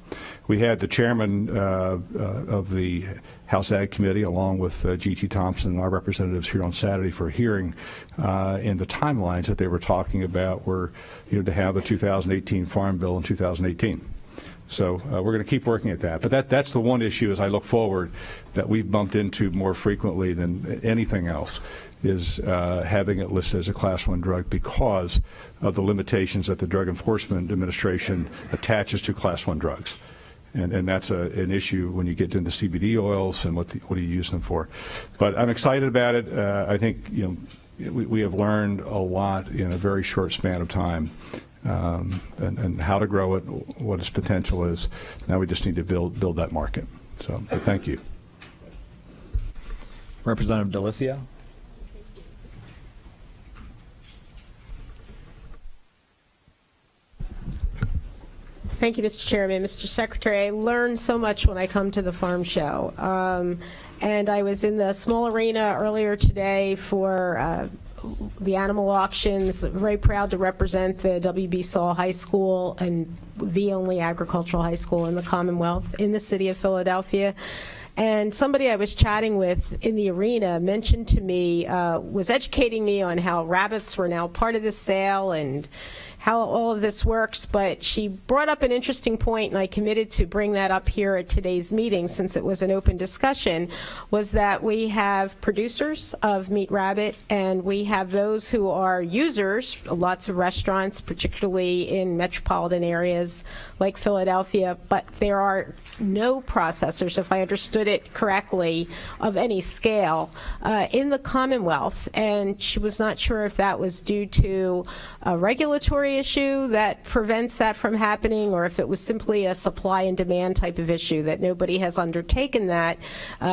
We had the chairman of the House Ag Committee, along with G.T. Thompson, our representatives, here on Saturday for a hearing, and the timelines that they were talking about were, to have the 2018 Farm Bill in 2018. So we're going to keep working at that. But that's the one issue as I look forward that we've bumped into more frequently than anything else, is having it listed as a Class 1 drug because of the limitations that the Drug Enforcement Administration attaches to Class 1 drugs. And that's an issue when you get into CBD oils and what do you use them for. But I'm excited about it. I think we have learned a lot in a very short span of time, and how to grow it, what its potential is. Now we just need to build that market. So thank you. Representative Delicio. Thank you, Mr. Chairman. Mr. Secretary, I learn so much when I come to the farm show. And I was in the small arena earlier today for the animal auctions. Very proud to represent the W.B. Saul High School, and the only agricultural high school in the Commonwealth in the city of Philadelphia. And somebody I was chatting with in the arena mentioned to me, was educating me on how rabbits were now part of the sale and how all of this works, but she brought up an interesting point, and I committed to bring that up here at today's meeting since it was an open discussion, was that we have producers of meat rabbit and we have those who are users, lots of restaurants, particularly in metropolitan areas like Philadelphia, but there are no processors, if I understood it correctly, of any scale in the Commonwealth. And she was not sure if that was due to a regulatory issue that prevents that from happening, or if it was simply a supply and demand type of issue, that nobody has undertaken that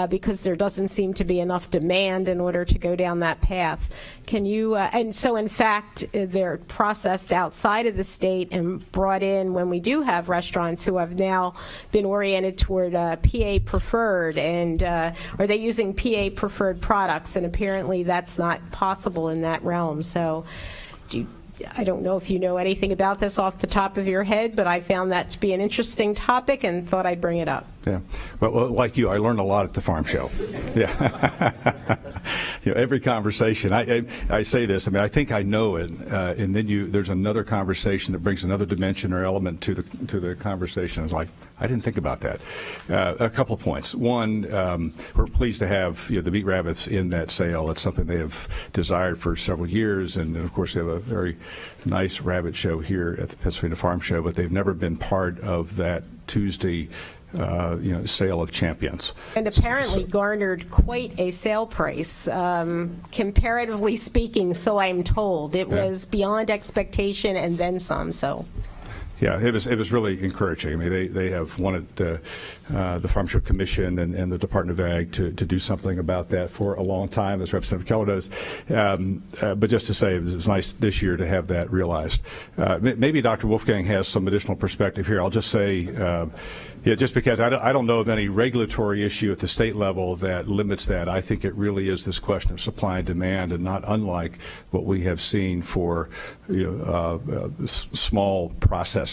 because there doesn't seem to be enough demand in order to go down that path. Can you, and so in fact, they're processed outside of the state and brought in when we do have restaurants who have now been oriented toward PA preferred, and are they using PA preferred products? And apparently that's not possible in that realm. So I don't know if you know anything about this off the top of your head, but I found that to be an interesting topic and thought I'd bring it up. Yeah. Well, like you, I learned a lot at the farm show. Yeah. Every conversation, I say this, I mean, I think I know it, and then there's another conversation that brings another dimension or element to the conversation. I was like, I didn't think about that. A couple of points. One, we're pleased to have the meat rabbits in that sale. It's something they have desired for several years, and of course they have a very nice rabbit show here at the Pennsylvania Farm Show, but they've never been part of that Tuesday sale of champions. And apparently garnered quite a sale price, comparatively speaking, so I'm told. It was beyond expectation and then some, so. Yeah, it was really encouraging. I mean, they have wanted the Farm Show Commission and the Department of Ag to do something about that for a long time, as Representative Keller does. But just to say, it was nice this year to have that realized. Maybe Dr. Wolfgang has some additional perspective here. I'll just say, just because I don't know of any regulatory issue at the state level that limits that. I think it really is this question of supply and demand, and not unlike what we have seen for small processors.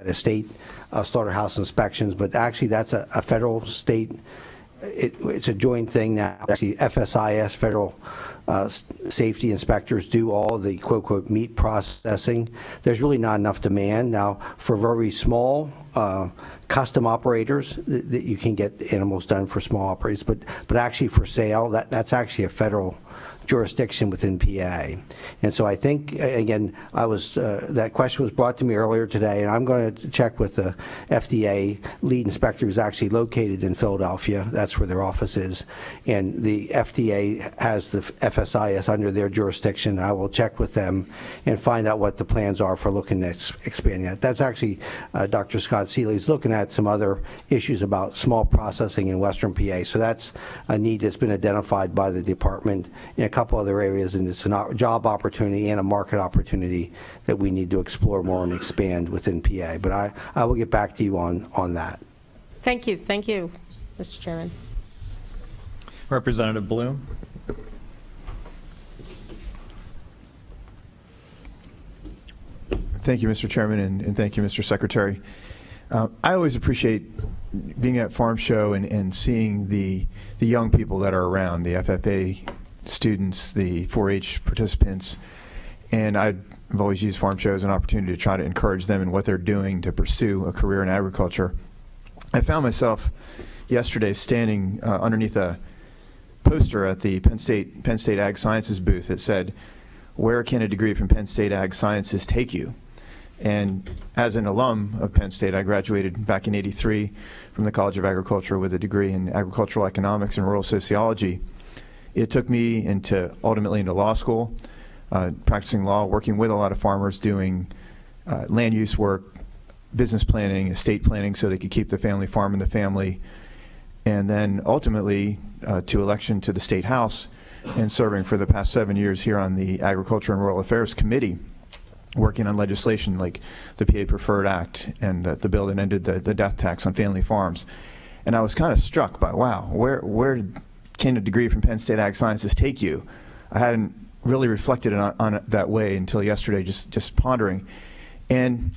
At a state slaughterhouse inspections, but actually that's a federal, state, it's a joint thing now. Actually, FSIS, Federal Safety Inspectors, do all the quote meat processing. There's really not enough demand now for very small custom operators that you can get animals done for small operators, but actually for sale, that's actually a federal jurisdiction within PA. And so I think, again, that question was brought to me earlier today, and I'm going to check with the FDA lead inspector who's actually located in Philadelphia. That's where their office is. And the FDA has the FSIS under their jurisdiction. I will check with them and find out what the plans are for looking at expanding that. That's actually Dr. Scott Seeley's looking at some other issues about small processing in Western PA. So that's a need that's been identified by the department in a couple other areas, and it's a job opportunity and a market opportunity that we need to explore more and expand within PA. But I will get back to you on that. Thank you, Mr. Chairman. Representative Bloom. Thank you, Mr. Chairman, and thank you, Mr. Secretary. I always appreciate being at Farm Show and seeing the young people that are around, the FFA students, the 4-H participants, and I've always used Farm Show as an opportunity to try to encourage them in what they're doing to pursue a career in agriculture. I found myself yesterday standing underneath a poster at the Penn State Ag Sciences booth that said, "Where can a degree from Penn State Ag Sciences take you?" And as an alum of Penn State, I graduated back in '83 from the College of Agriculture with a degree in agricultural economics and rural sociology. It took me ultimately into law school, practicing law, working with a lot of farmers, doing land use work, business planning, estate planning, so they could keep the family farm in the family, and then ultimately to election to the State House and serving for the past 7 years here on the Agriculture and Rural Affairs Committee, working on legislation like the PA Preferred Act and the bill that ended the death tax on family farms. And I was kind of struck by, wow, where can a degree from Penn State Ag Sciences take you? I hadn't really reflected on it that way until yesterday, just pondering. And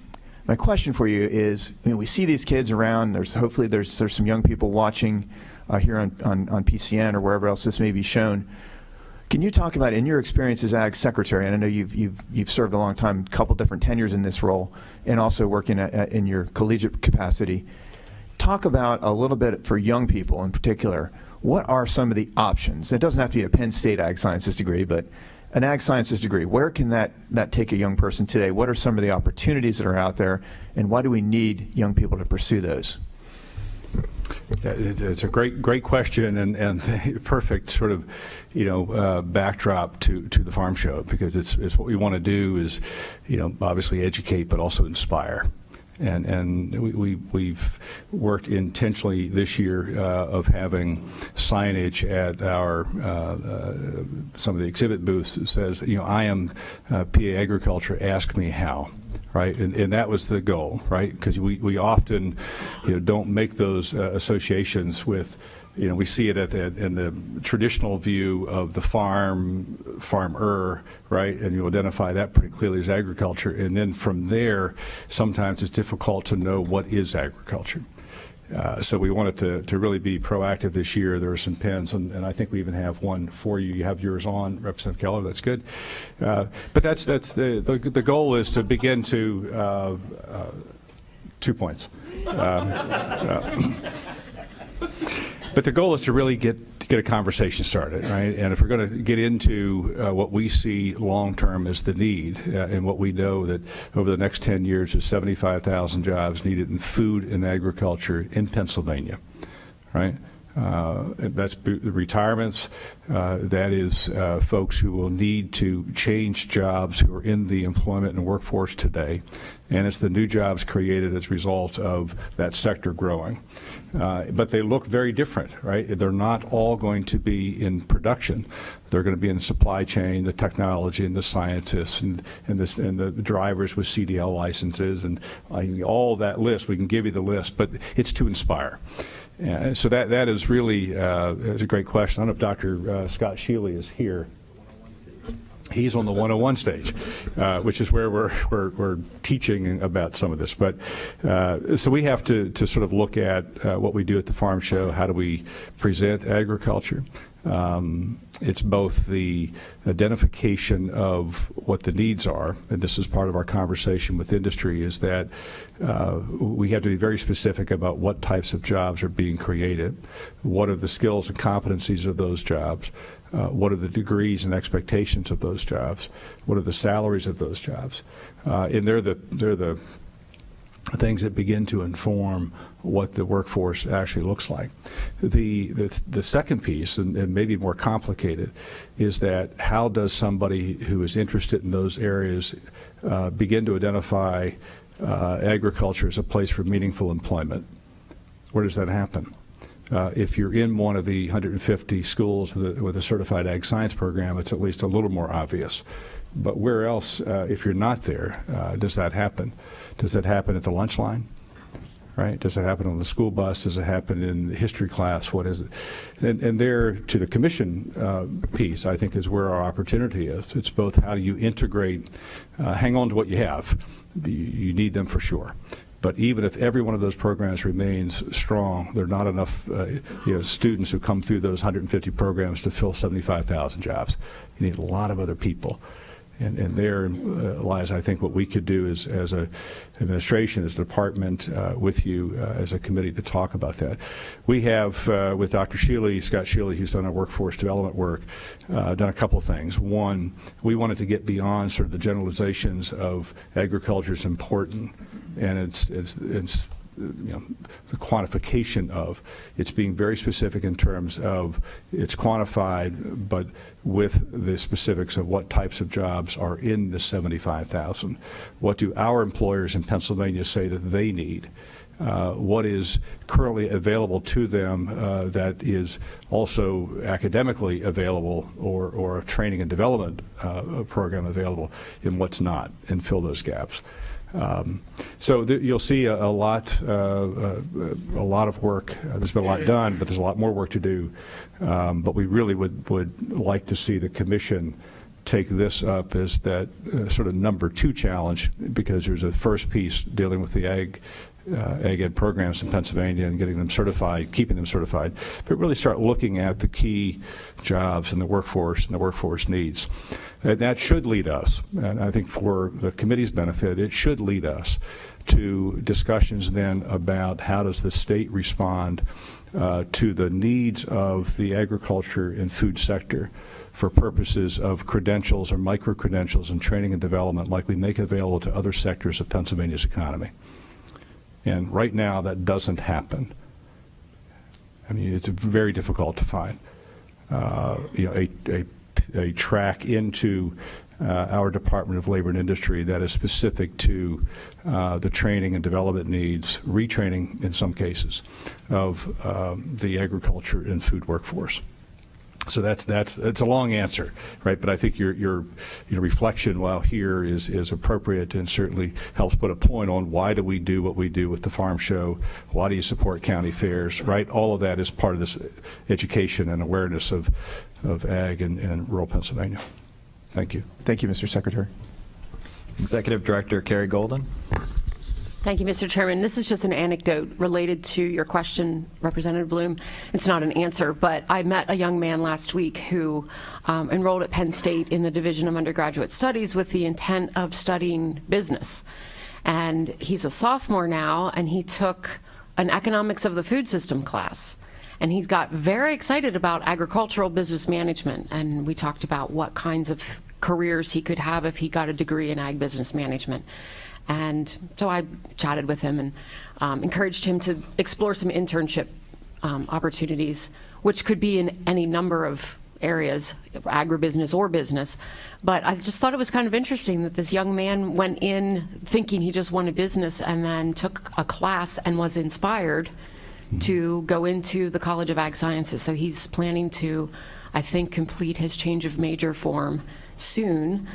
my question for you is, we see these kids around. Hopefully there's some young people watching here on PCN or wherever else this may be shown. Can you talk about, in your experience as Ag Secretary, and I know you've served a long time, a couple different tenures in this role, and also working in your collegiate capacity, talk about a little bit for young people in particular, what are some of the options? It doesn't have to be a Penn State Ag Sciences degree, but an Ag Sciences degree. Where can that take a young person today? What are some of the opportunities that are out there, and why do we need young people to pursue those? It's a great question, and perfect sort of backdrop to the Farm Show, because it's what we want to do is obviously educate but also inspire. And we've worked intentionally this year of having signage at our some of the exhibit booths that says, I am PA Agriculture, ask me how. Right, and that was the goal, right? Because we often, don't make those associations with, we see it in the traditional view of the farmer, right? And you identify that pretty clearly as agriculture, and then from there, sometimes it's difficult to know what is agriculture. So we wanted to really be proactive this year. There are some pens, and I think we even have one for you. You have yours on, Representative Keller. That's good. But that's the goal is to begin to 2 points. But the goal is to really get a conversation started, right? And if we're going to get into what we see long-term as the need, and what we know that over the next 10 years there's 75,000 jobs needed in food and agriculture in Pennsylvania, right? That's the retirements. That is folks who will need to change jobs who are in the employment and workforce today. And it's the new jobs created as a result of that sector growing. But they look very different, right? They're not all going to be in production. They're going to be in the supply chain, the technology, and the scientists, and the drivers with CDL licenses, and all that list. We can give you the list, but it's to inspire. So that is really is a great question. I don't know if Dr. Scott Sheely is here. He's on the 101 stage, which is where we're teaching about some of this. But so we have to sort of look at what we do at the farm show. How do we present agriculture? It's both the identification of what the needs are, and this is part of our conversation with industry, is that we have to be very specific about what types of jobs are being created, what are the skills and competencies of those jobs, what are the degrees and expectations of those jobs, what are the salaries of those jobs, and they're the things that begin to inform what the workforce actually looks like. The second piece, and maybe more complicated, is that how does somebody who is interested in those areas begin to identify agriculture as a place for meaningful employment? Where does that happen? If you're in one of the 150 schools with a certified ag science program, it's at least a little more obvious. But where else, if you're not there, does that happen? Does that happen at the lunch line? Right? Does it happen on the school bus? Does it happen in the history class? What is it? And there, to the commission piece, I think is where our opportunity is. It's both how do you integrate, hang on to what you have. You need them for sure. But even if every one of those programs remains strong, there are not enough students who come through those 150 programs to fill 75,000 jobs. You need a lot of other people. And there lies, I think, what we could do as an administration, as a department, with you as a committee to talk about that. We have, with Dr. Shealy, Scott Shealy, who's done our workforce development work, done a couple of things. One, we wanted to get beyond sort of the generalizations of agriculture is important, and it's the quantification of it's being very specific in terms of it's quantified, but with the specifics of what types of jobs are in the 75,000. What do our employers in Pennsylvania say that they need? What is currently available to them that is also academically available or a training and development program available, and what's not, and fill those gaps. So you'll see a lot of work. There's been a lot done, but there's a lot more work to do. But we really would like to see the commission take this up as that sort of number 2 challenge, because there's a first piece dealing with the ag ed programs in Pennsylvania and getting them certified, keeping them certified, but really start looking at the key jobs in the workforce and the workforce needs. And that should lead us, and I think for the committee's benefit, it should lead us to discussions then about how does the state respond to the needs of the agriculture and food sector for purposes of credentials or micro-credentials and training and development like we make available to other sectors of Pennsylvania's economy. And right now that doesn't happen. I mean, it's very difficult to find a track into our Department of Labor and Industry that is specific to the training and development needs, retraining in some cases, of the agriculture and food workforce. So it's a long answer, right? But I think your reflection while here is appropriate and certainly helps put a point on why do we do what we do with the farm show? Why do you support county fairs, right? All of that is part of this education and awareness of ag in rural Pennsylvania. Thank you. Thank you, Mr. Secretary. Executive Director Carrie Golden. Thank you, Mr. Chairman. This is just an anecdote related to your question, Representative Bloom. It's not an answer, but I met a young man last week who enrolled at Penn State in the Division of Undergraduate Studies with the intent of studying business. And he's a sophomore now, and he took an economics of the food system class. And he got very excited about agricultural business management. And we talked about what kinds of careers he could have if he got a degree in ag business management. And so I chatted with him and encouraged him to explore some internship opportunities, which could be in any number of areas, agribusiness or business. But I just thought it was kind of interesting that this young man went in thinking he just wanted business and then took a class and was inspired to go into the College of Ag Sciences. So he's planning to, I think, complete his change of major form soon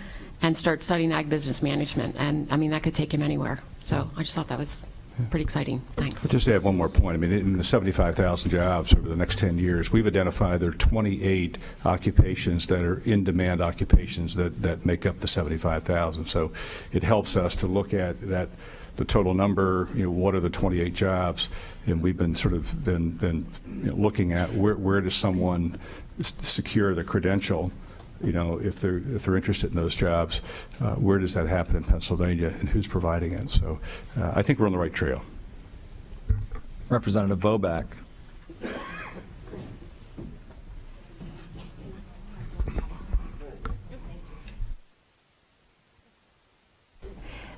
and start studying ag business management. And I mean, that could take him anywhere. So I just thought that was pretty exciting. Thanks. Just to add one more point, I mean, in the 75,000 jobs over the next 10 years, we've identified there are 28 occupations that are in-demand occupations that make up the 75,000. So it helps us to look at that, the total number, what are the 28 jobs, and we've been sort of then looking at where does someone secure the credential, if they're interested in those jobs, where does that happen in Pennsylvania, and who's providing it? So I think we're on the right trail. Representative Boback.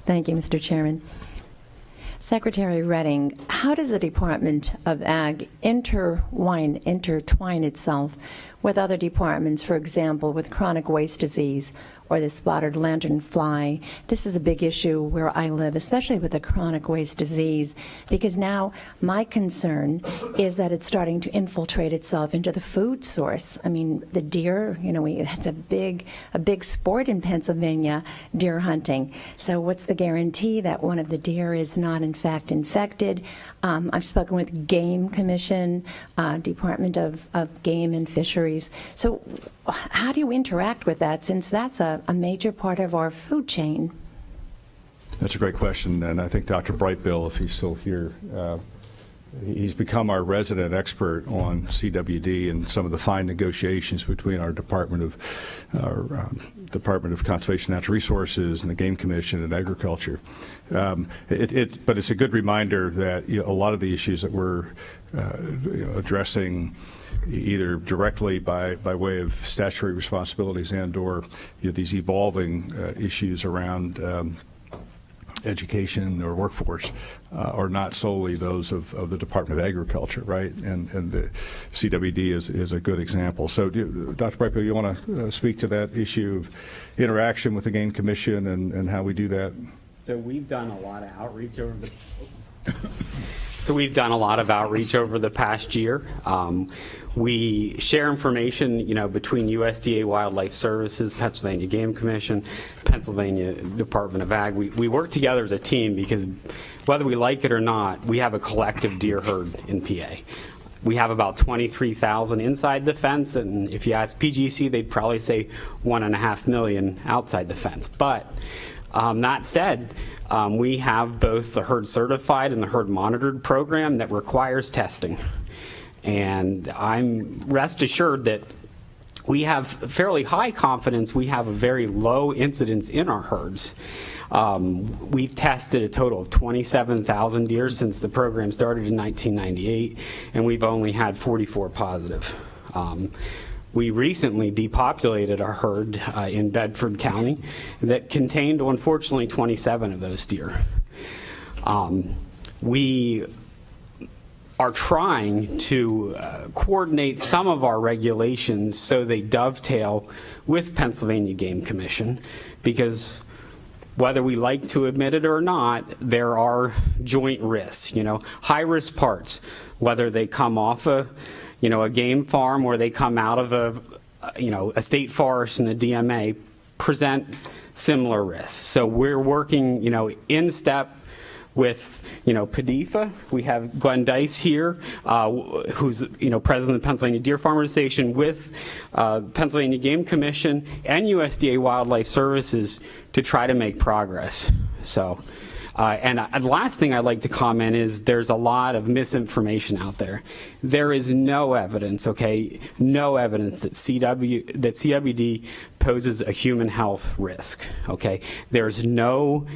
Thank you, Mr. Chairman. Secretary Redding, how does the Department of Ag intertwine itself with other departments, for example, with chronic waste disease or the spotted lanternfly? This is a big issue where I live, especially with the chronic waste disease, because now my concern is that it's starting to infiltrate itself into the food source. I mean, the deer, it's a big sport in Pennsylvania, deer hunting. So what's the guarantee that one of the deer is not in fact infected? I've spoken with Game Commission, Department of Game and Fisheries. So how do you interact with that, since that's a major part of our food chain? That's a great question, and I think Dr. Brightbill, if he's still here, he's become our resident expert on CWD and some of the fine negotiations between our Department of Conservation and Natural Resources and the Game Commission and Agriculture. But it's a good reminder that a lot of the issues that we're addressing, either directly by way of statutory responsibilities and/or these evolving issues around education or workforce, are not solely those of the Department of Agriculture, right? And the CWD is a good example. So, Dr. Brightbill, you want to speak to that issue of interaction with the Game Commission and how we do that? So we've done a lot of outreach over the. So we've done a lot of outreach over the past year. We share information, between USDA Wildlife Services, Pennsylvania Game Commission, Pennsylvania Department of Ag. We work together as a team because whether we like it or not, we have a collective deer herd in PA. We have about 23,000 inside the fence, and if you ask PGC, they'd probably say 1.5 million outside the fence. But that said, we have both the herd certified and the herd monitored program that requires testing. And I'm rest assured that we have fairly high confidence we have a very low incidence in our herds. We've tested a total of 27,000 deer since the program started in 1998, and we've only had 44 positive. We recently depopulated our herd in Bedford County that contained, unfortunately, 27 of those deer. We are trying to coordinate some of our regulations so they dovetail with Pennsylvania Game Commission, because whether we like to admit it or not, there are joint risks, high-risk parts, whether they come off a game farm or they come out of a state forest in the DMA, present similar risks. So we're working, in step with, PDFA. We have Glenn Dice here, who's, president of the Pennsylvania Deer Farmers Association, with Pennsylvania Game Commission and USDA Wildlife Services to try to make progress. So, and the last thing I'd like to comment is there's a lot of misinformation out there. There is no evidence, no evidence that CWD poses a human health risk, There's no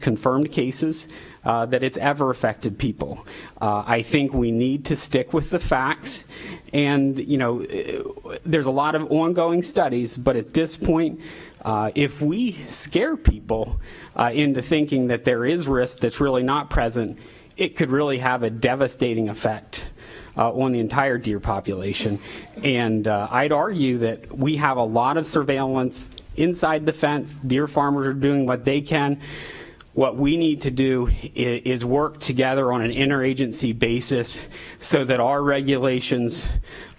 confirmed cases, that it's ever affected people. I think we need to stick with the facts, and there's a lot of ongoing studies, but at this point, if we scare people into thinking that there is risk that's really not present, it could really have a devastating effect on the entire deer population. And I'd argue that we have a lot of surveillance inside the fence. Deer farmers are doing what they can. What we need to do is work together on an interagency basis so that our regulations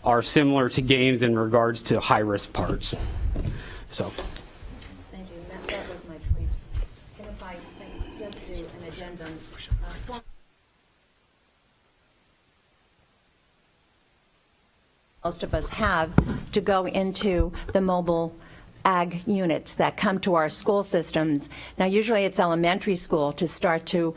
are similar to games in regards to high-risk parts. So. Thank you. That was my point. And if I just do an addendum, most of us have to go into the mobile ag units that come to our school systems. Now, usually it's elementary school to start to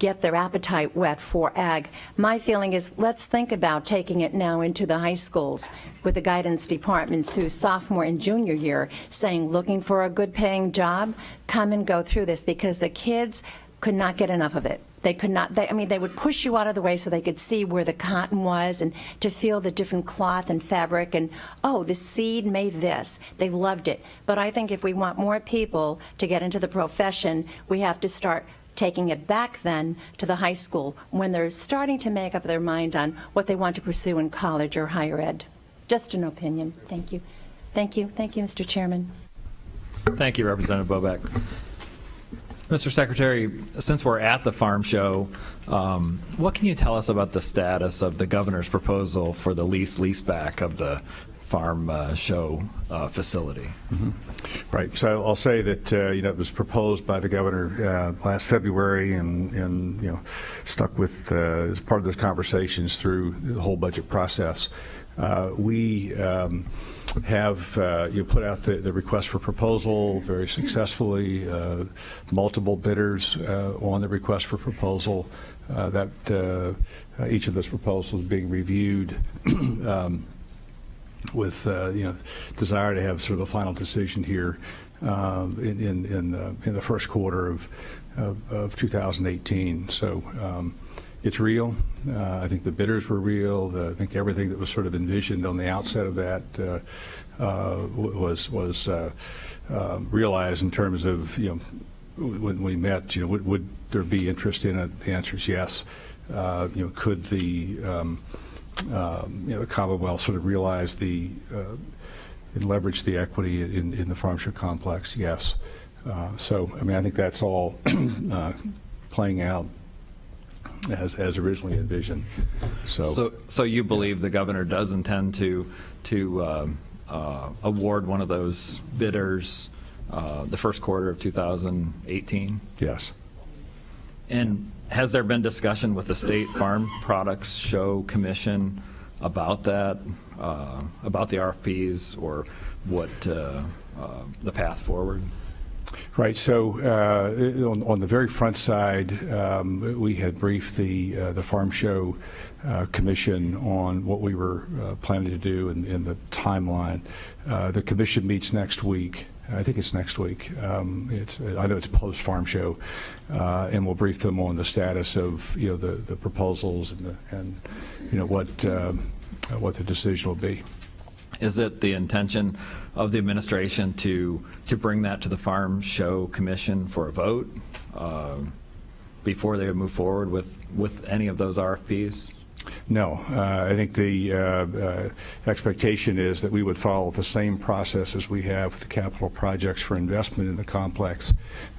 get their appetite whet for ag. My feeling is let's think about taking it now into the high schools with the guidance departments whose sophomore and junior year saying, looking for a good paying job, come and go through this, because the kids could not get enough of it. They could not, they would push you out of the way so they could see where the cotton was and to feel the different cloth and fabric and, oh, the seed made this. They loved it. But I think if we want more people to get into the profession, we have to start taking it back then to the high school when they're starting to make up their mind on what they want to pursue in college or higher ed. Just an opinion. Thank you. Thank you. Thank you, Mr. Chairman. Thank you, Representative Bobeck. Mr. Secretary, since we're at the farm show, what can you tell us about the status of the governor's proposal for the leaseback of the farm show facility? Right. So I'll say that it was proposed by the governor last February, and stuck with as part of those conversations through the whole budget process. We have put out the request for proposal very successfully. Multiple bidders on the request for proposal. Each of those proposals being reviewed. With desire to have sort of a final decision here in the first quarter of 2018. So it's real. I think the bidders were real. I think everything that was sort of envisioned on the outset of that was realized in terms of when we met. Would there be interest in it? The answer is yes. Could the Commonwealth sort of realize and leverage the equity in the farm show complex? Yes. So, I think that's all playing out as originally envisioned. So you believe the governor does intend to award one of those bidders the first quarter of 2018? Yes. And has there been discussion with the State Farm Products Show Commission about that, about the RFPs, or what the path forward? Right. So on the very front side, we had briefed the Farm Show Commission on what we were planning to do in the timeline. The commission meets next week. I think it's next week. I know it's post Farm Show, and we'll brief them on the status of the proposals and what the decision will be. Is it the intention of the administration to bring that to the Farm Show Commission for a vote before they move forward with any of those RFPs? No. I think the expectation is that we would follow the same process as we have with the capital projects for investment in the complex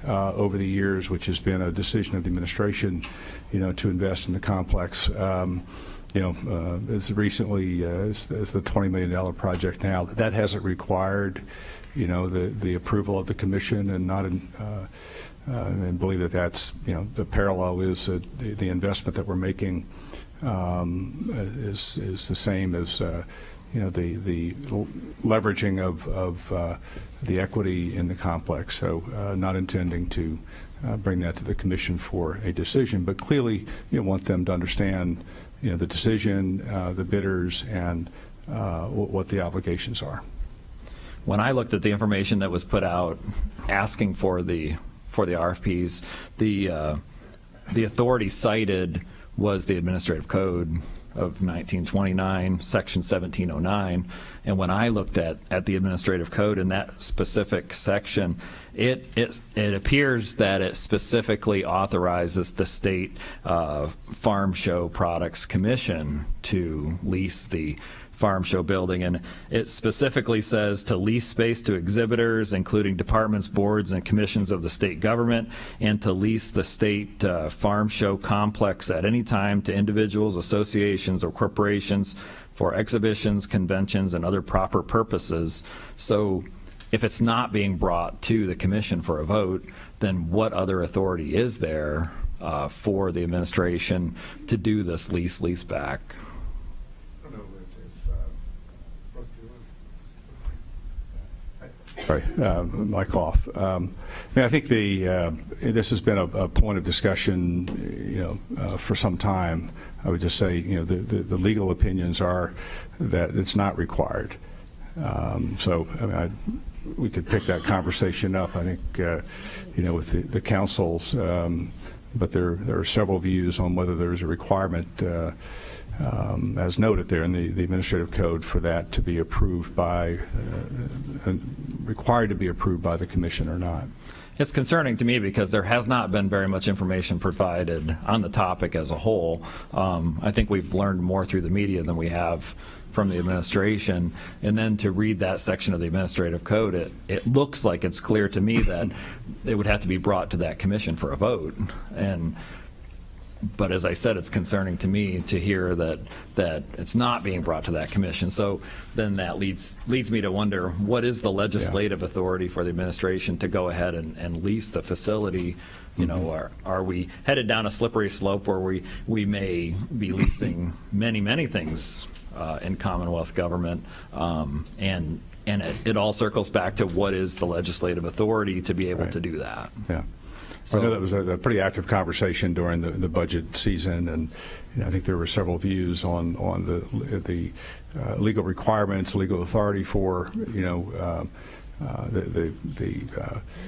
over the years, which has been a decision of the administration, to invest in the complex. As recently as the $20 million project now, that hasn't required, the approval of the commission, and not and believe that that's, the parallel is the investment that we're making is the same as the leveraging of the equity in the complex. So not intending to bring that to the commission for a decision, but clearly want them to understand the decision, the bidders, and what the obligations are. When I looked at the information that was put out asking for the RFPs, the authority cited was the Administrative Code of 1929, Section 1709. And when I looked at the Administrative Code in that specific section, it appears that it specifically authorizes the State Farm Show Products Commission to lease the Farm Show building, and it specifically says to lease space to exhibitors, including departments, boards, and commissions of the state government, and to lease the State Farm Show complex at any time to individuals, associations, or corporations for exhibitions, conventions, and other proper purposes. So if it's not being brought to the commission for a vote, then what other authority is there for the administration to do this lease back? Sorry, my cough. I think this has been a point of discussion, for some time. I would just say, the legal opinions are that it's not required. So, we could pick that conversation up, I think, with the councils, but there are several views on whether there's a requirement, as noted there in the administrative code, for that to be approved by, required to be approved by the commission or not. It's concerning to me because there has not been very much information provided on the topic as a whole. I think we've learned more through the media than we have from the administration, and then to read that section of the administrative code, it looks like it's clear to me that it would have to be brought to that commission for a vote. But as I said, it's concerning to me to hear that it's not being brought to that commission. So then that leads me to wonder, what is the legislative authority for the administration to go ahead and lease the facility? Are we headed down a slippery slope where we may be leasing many things in Commonwealth government, and it all circles back to what is the legislative authority to be able to do that. Yeah. So, I know that was a pretty active conversation during the budget season, and I think there were several views on the legal requirements, legal authority for the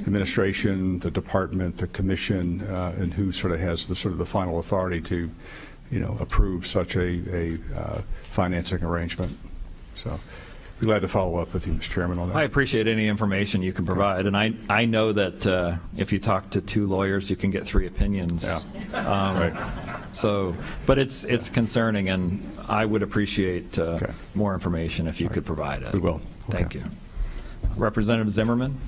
administration, the department, the commission, and who sort of has the final authority to approve such a financing arrangement. So. Be glad to follow up with you, Mr. Chairman, on that. I appreciate any information you can provide, and I know that if you talk to 2 lawyers, you can get 3 opinions. Yeah. Right. So, but it's concerning, and I would appreciate more information if you could provide it. We will. Thank you. Representative Zimmerman.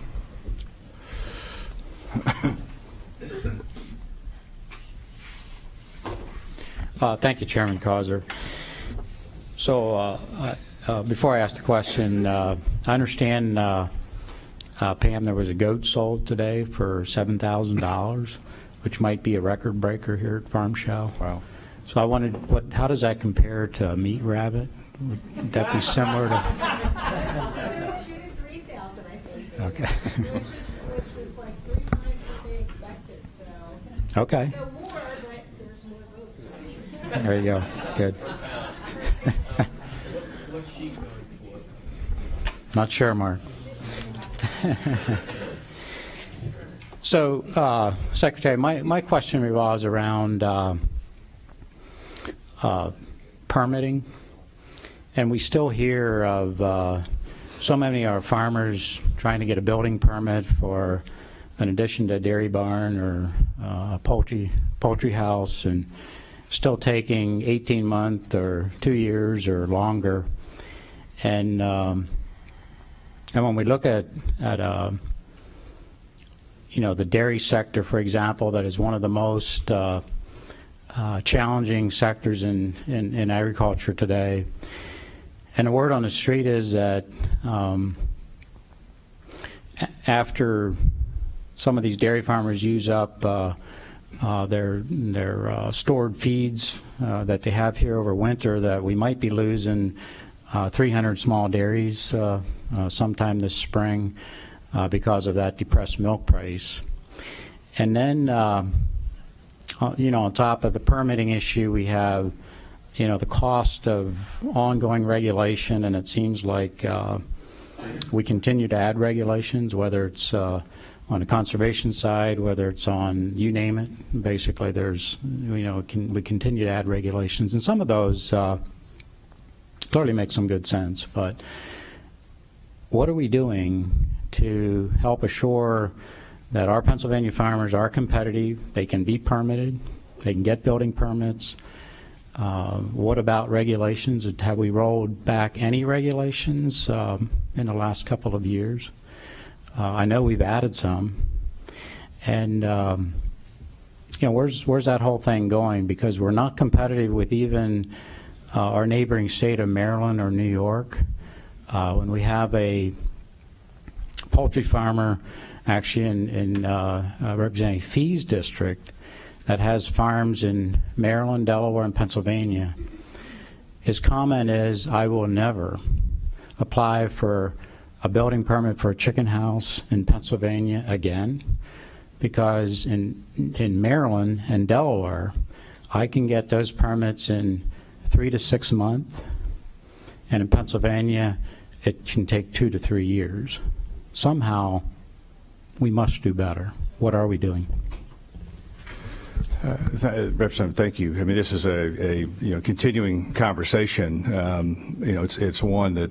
Thank you, Chairman Causer. So, before I ask the question, I understand, Pam, there was a goat sold today for $7,000, which might be a record breaker here at Farm Show. Wow. So I wanted, how does that compare to a meat rabbit? Would that be similar to? Okay. Which was like 3 times what they expected, so. Okay. So more, but there's more votes. There you go. Good. Not sure, Mark. So, Secretary, my question revolves around permitting, and we still hear of so many of our farmers trying to get a building permit for an addition to a dairy barn or a poultry house, and still taking 18 months or 2 years or longer. And when we look at the dairy sector, for example, that is one of the most challenging sectors in agriculture today. And the word on the street is that after some of these dairy farmers use up their stored feeds that they have here over winter, that we might be losing 300 small dairies sometime this spring because of that depressed milk price. And then, on top of the permitting issue, we have, the cost of ongoing regulation, and it seems like we continue to add regulations, whether it's on the conservation side, whether it's on, you name it. Basically, there's, we continue to add regulations, and some of those clearly make some good sense, but what are we doing to help assure that our Pennsylvania farmers are competitive, they can be permitted, they can get building permits? What about regulations? Have we rolled back any regulations in the last couple of years? I know we've added some. And where's that whole thing going? Because we're not competitive with even our neighboring state of Maryland or New York. When we have a poultry farmer actually in representing Fees District that has farms in Maryland, Delaware, and Pennsylvania, his comment is, I will never apply for a building permit for a chicken house in Pennsylvania again, because in Maryland and Delaware, I can get those permits in 3 to 6 months, and in Pennsylvania, it can take 2 to 3 years. Somehow, we must do better. What are we doing? Representative, thank you. I mean, this is a continuing conversation. It's one that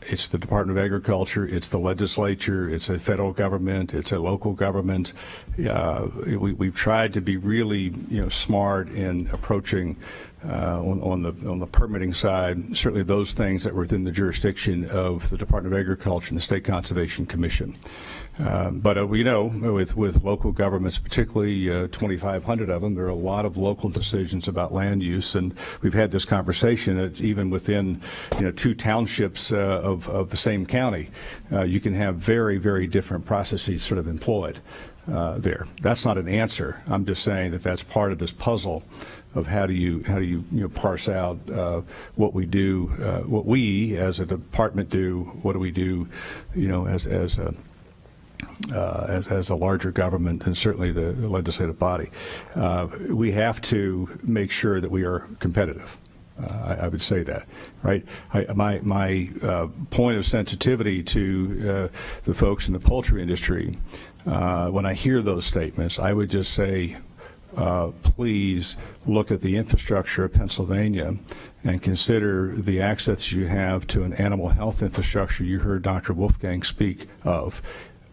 it's the Department of Agriculture, it's the legislature, it's a federal government, it's a local government. We've tried to be really smart in approaching on the permitting side, certainly those things that were within the jurisdiction of the Department of Agriculture and the State Conservation Commission. But we know with local governments, particularly 2,500 of them, there are a lot of local decisions about land use, and we've had this conversation that even within 2 townships of the same county, you can have very, very different processes sort of employed there. That's not an answer. I'm just saying that that's part of this puzzle of how do you parse out what we do, what we as a department do, what do we do, as a larger government, and certainly the legislative body. We have to make sure that we are competitive. I would say that, right? My point of sensitivity to the folks in the poultry industry, when I hear those statements, I would just say, please look at the infrastructure of Pennsylvania and consider the access you have to an animal health infrastructure you heard Dr. Wolfgang speak of,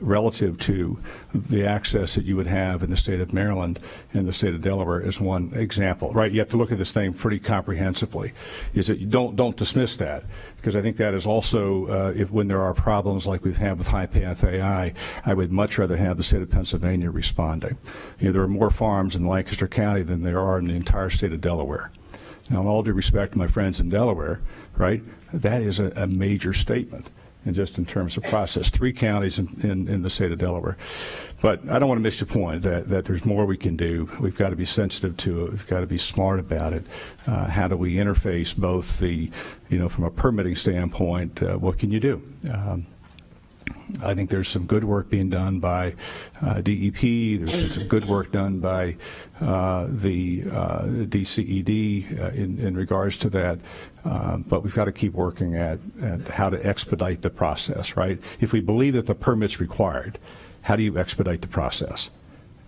relative to the access that you would have in the state of Maryland and the state of Delaware as one example, right? You have to look at this thing pretty comprehensively. Is that you don't dismiss that, because I think that is also, when there are problems like we've had with high-path AI, I would much rather have the state of Pennsylvania responding. There are more farms in Lancaster County than there are in the entire state of Delaware. Now, in all due respect to my friends in Delaware, right, that is a major statement. And just in terms of process, 3 counties in the state of Delaware. But I don't want to miss your point that there's more we can do. We've got to be sensitive to it. We've got to be smart about it. How do we interface both from a permitting standpoint, what can you do? I think there's some good work being done by DEP. There's been some good work done by the DCED in regards to that. But we've got to keep working at how to expedite the process, right? If we believe that the permit's required, how do you expedite the process?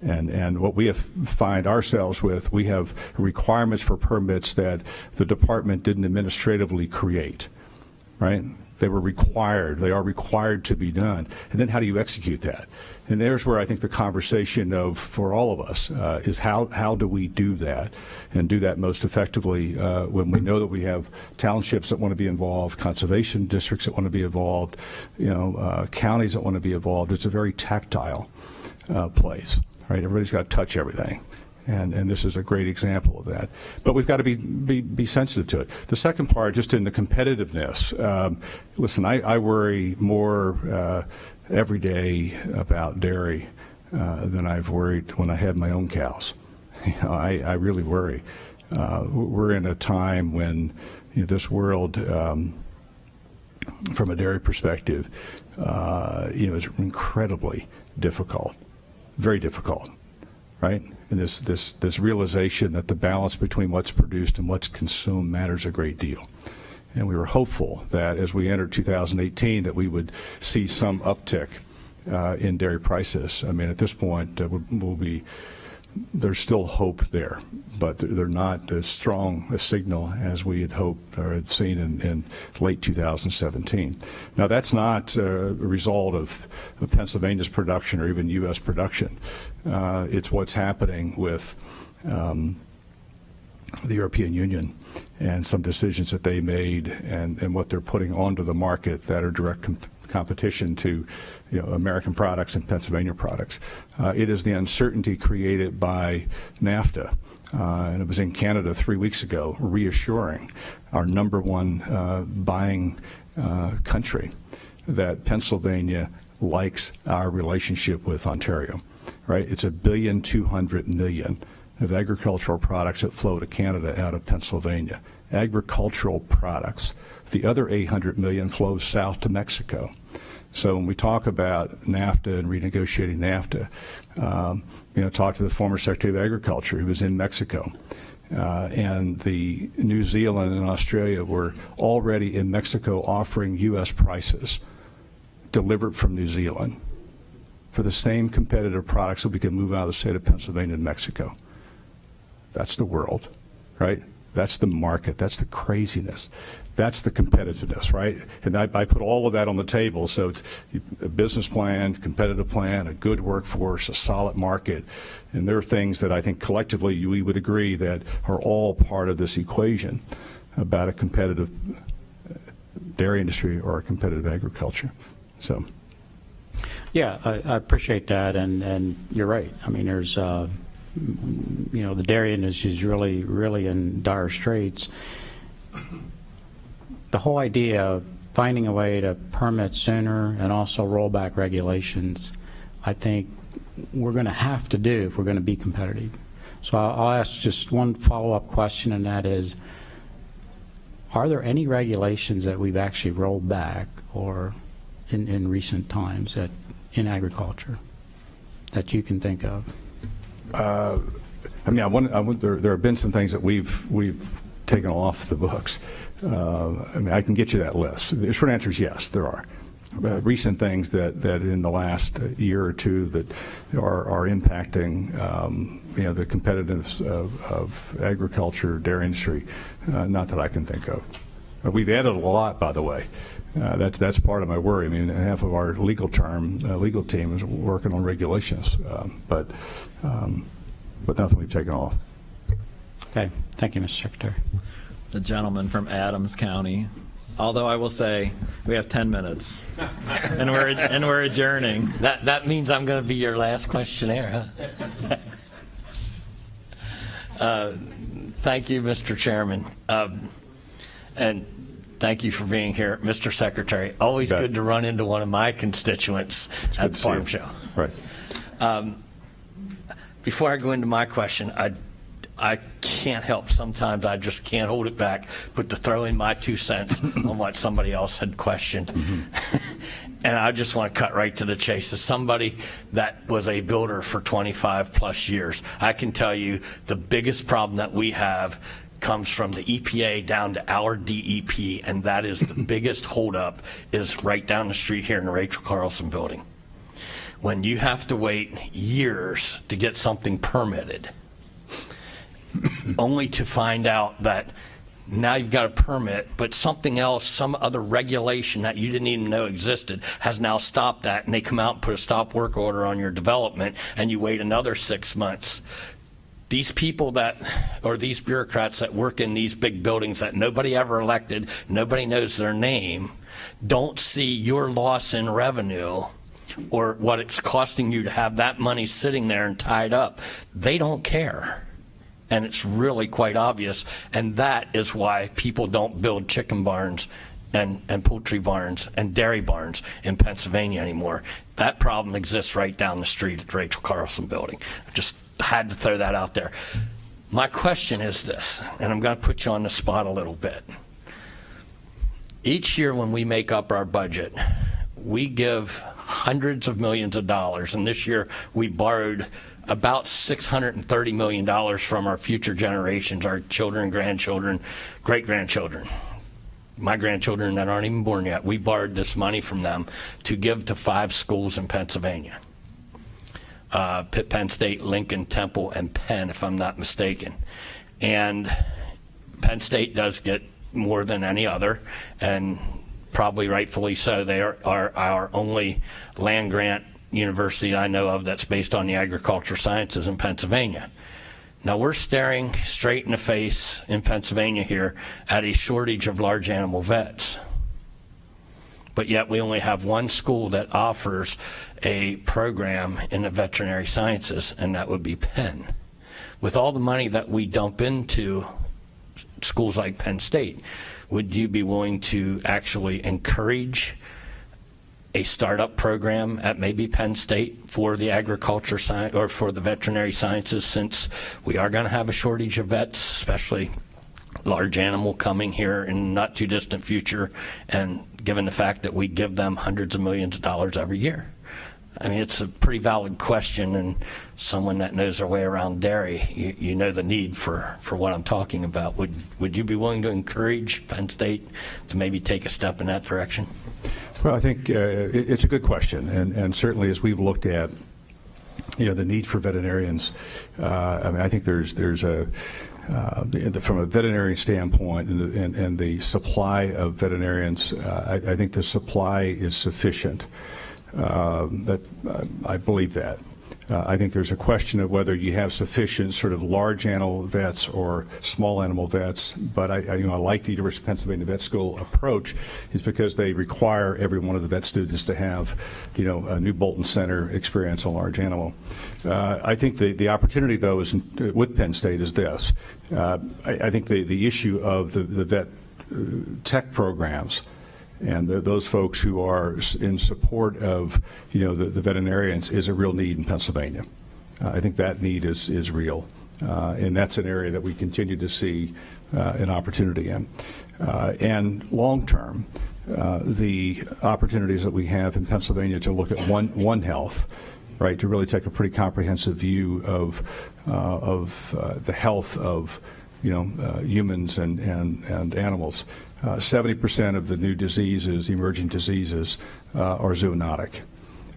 And what we have find ourselves with, we have requirements for permits that the department didn't administratively create, right? They were required. They are required to be done. And then how do you execute that? And there's where I think the conversation for all of us is how do we do that and do that most effectively when we know that we have townships that want to be involved, conservation districts that want to be involved, counties that want to be involved. It's a very tactile place, right? Everybody's got to touch everything. And this is a great example of that. But we've got to be sensitive to it. The second part, just in the competitiveness, listen, I worry more every day about dairy than I've worried when I had my own cows. I really worry. We're in a time when this world, from a dairy perspective, is incredibly difficult, very difficult, right? And this realization that the balance between what's produced and what's consumed matters a great deal. And we were hopeful that as we entered 2018 that we would see some uptick in dairy prices. I mean, at this point, there's still hope there, but they're not as strong a signal as we had hoped or had seen in late 2017. Now, that's not a result of Pennsylvania's production or even U.S. production. It's what's happening with the European Union and some decisions that they made and what they're putting onto the market that are direct competition to American products and Pennsylvania products. It is the uncertainty created by NAFTA, and it was in Canada 3 weeks ago, reassuring our number one buying country that Pennsylvania likes our relationship with Ontario, right? It's $1.2 billion of agricultural products that flow to Canada out of Pennsylvania. Agricultural products The other $800 million flows south to Mexico. So when we talk about NAFTA and renegotiating NAFTA, talk to the former Secretary of Agriculture who was in Mexico. And the New Zealand and Australia were already in Mexico offering U.S. prices delivered from New Zealand for the same competitive products that we can move out of the state of Pennsylvania and Mexico. That's the world, right? That's the market. That's the craziness. That's the competitiveness, right? And I put all of that on the table. So it's a business plan, competitive plan, a good workforce, a solid market. And there are things that I think collectively we would agree that are all part of this equation about a competitive dairy industry or a competitive agriculture. So. Yeah, I appreciate that, and you're right. I mean, there's, the dairy industry is really in dire straits. The whole idea of finding a way to permit sooner and also roll back regulations, I think we're going to have to do if we're going to be competitive. So I'll ask just one follow-up question, and that is, are there any regulations that we've actually rolled back or in recent times that in agriculture that you can think of? There have been some things that we've taken off the books. I can get you that list. The short answer is yes, there are. Recent things that in the last year or two that are impacting the competitiveness of agriculture, dairy industry, not that I can think of. We've added a lot, by the way. That's part of my worry. I mean, half of our legal team is working on regulations, but nothing we've taken off. Okay, thank you, Mr. Secretary. The gentleman from Adams County. Although I will say we have 10 minutes, and we're adjourning. That means I'm going to be your last questionnaire, huh? Thank you, Mr. Chairman, and thank you for being here, Mr. Secretary. Always good to run into one of my constituents at the Farm Show. Right. Before I go into my question, I can't help. Sometimes I just can't hold it back, but to throw in my 2 cents on what somebody else had questioned. And I just want to cut right to the chase. As somebody that was a builder for 25 plus years, I can tell you the biggest problem that we have comes from the EPA down to our DEP, and that is the biggest holdup is right down the street here in the Rachel Carlson building. When you have to wait years to get something permitted, only to find out that now you've got a permit, but something else, some other regulation that you didn't even know existed has now stopped that, and they come out and put a stop work order on your development, and you wait another 6 months. These people these bureaucrats that work in these big buildings that nobody ever elected, nobody knows their name, don't see your loss in revenue or what it's costing you to have that money sitting there and tied up. They don't care. And it's really quite obvious, and that is why people don't build chicken barns and poultry barns and dairy barns in Pennsylvania anymore. That problem exists right down the street at the Rachel Carlson building. I just had to throw that out there. My question is this, and I'm going to put you on the spot a little bit. Each year when we make up our budget, we give hundreds of millions of dollars, and this year we borrowed about $630 million from our future generations, our children, grandchildren, great-grandchildren. My grandchildren that aren't even born yet, we borrowed this money from them to give to 5 schools in Pennsylvania. Pitt, Penn State, Lincoln, Temple, and Penn, if I'm not mistaken. And Penn State does get more than any other, and probably rightfully so. They are our only land grant university I know of that's based on the agricultural sciences in Pennsylvania. Now we're staring straight in the face in Pennsylvania here at a shortage of large animal vets. But yet we only have one school that offers a program in the veterinary sciences, and that would be Penn. With all the money that we dump into schools like Penn State, would you be willing to actually encourage a startup program at maybe Penn State for the agriculture science or for the veterinary sciences, since we are going to have a shortage of vets, especially large animal coming here in the not too distant future, and given the fact that we give them hundreds of millions of dollars every year? I mean, it's a pretty valid question, and someone that knows their way around dairy, you know the need for what I'm talking about. Would you be willing to encourage Penn State to maybe take a step in that direction? Well, I think it's a good question, and certainly as we've looked at, the need for veterinarians, I mean, I think there's a from a veterinarian standpoint and the supply of veterinarians, I think the supply is sufficient. I believe that. I think there's a question of whether you have sufficient sort of large animal vets or small animal vets, but I like the University of Pennsylvania Vet School approach is because they require every one of the vet students to have, a New Bolton Center experience on large animal. I think the opportunity, though, is with Penn State is this. I think the issue of the vet tech programs and those folks who are in support of, the veterinarians is a real need in Pennsylvania. I think that need is real, and that's an area that we continue to see an opportunity in. And long term, the opportunities that we have in Pennsylvania to look at One Health, right, to really take a pretty comprehensive view of the health of humans and animals. 70% of the new diseases, emerging diseases, are zoonotic.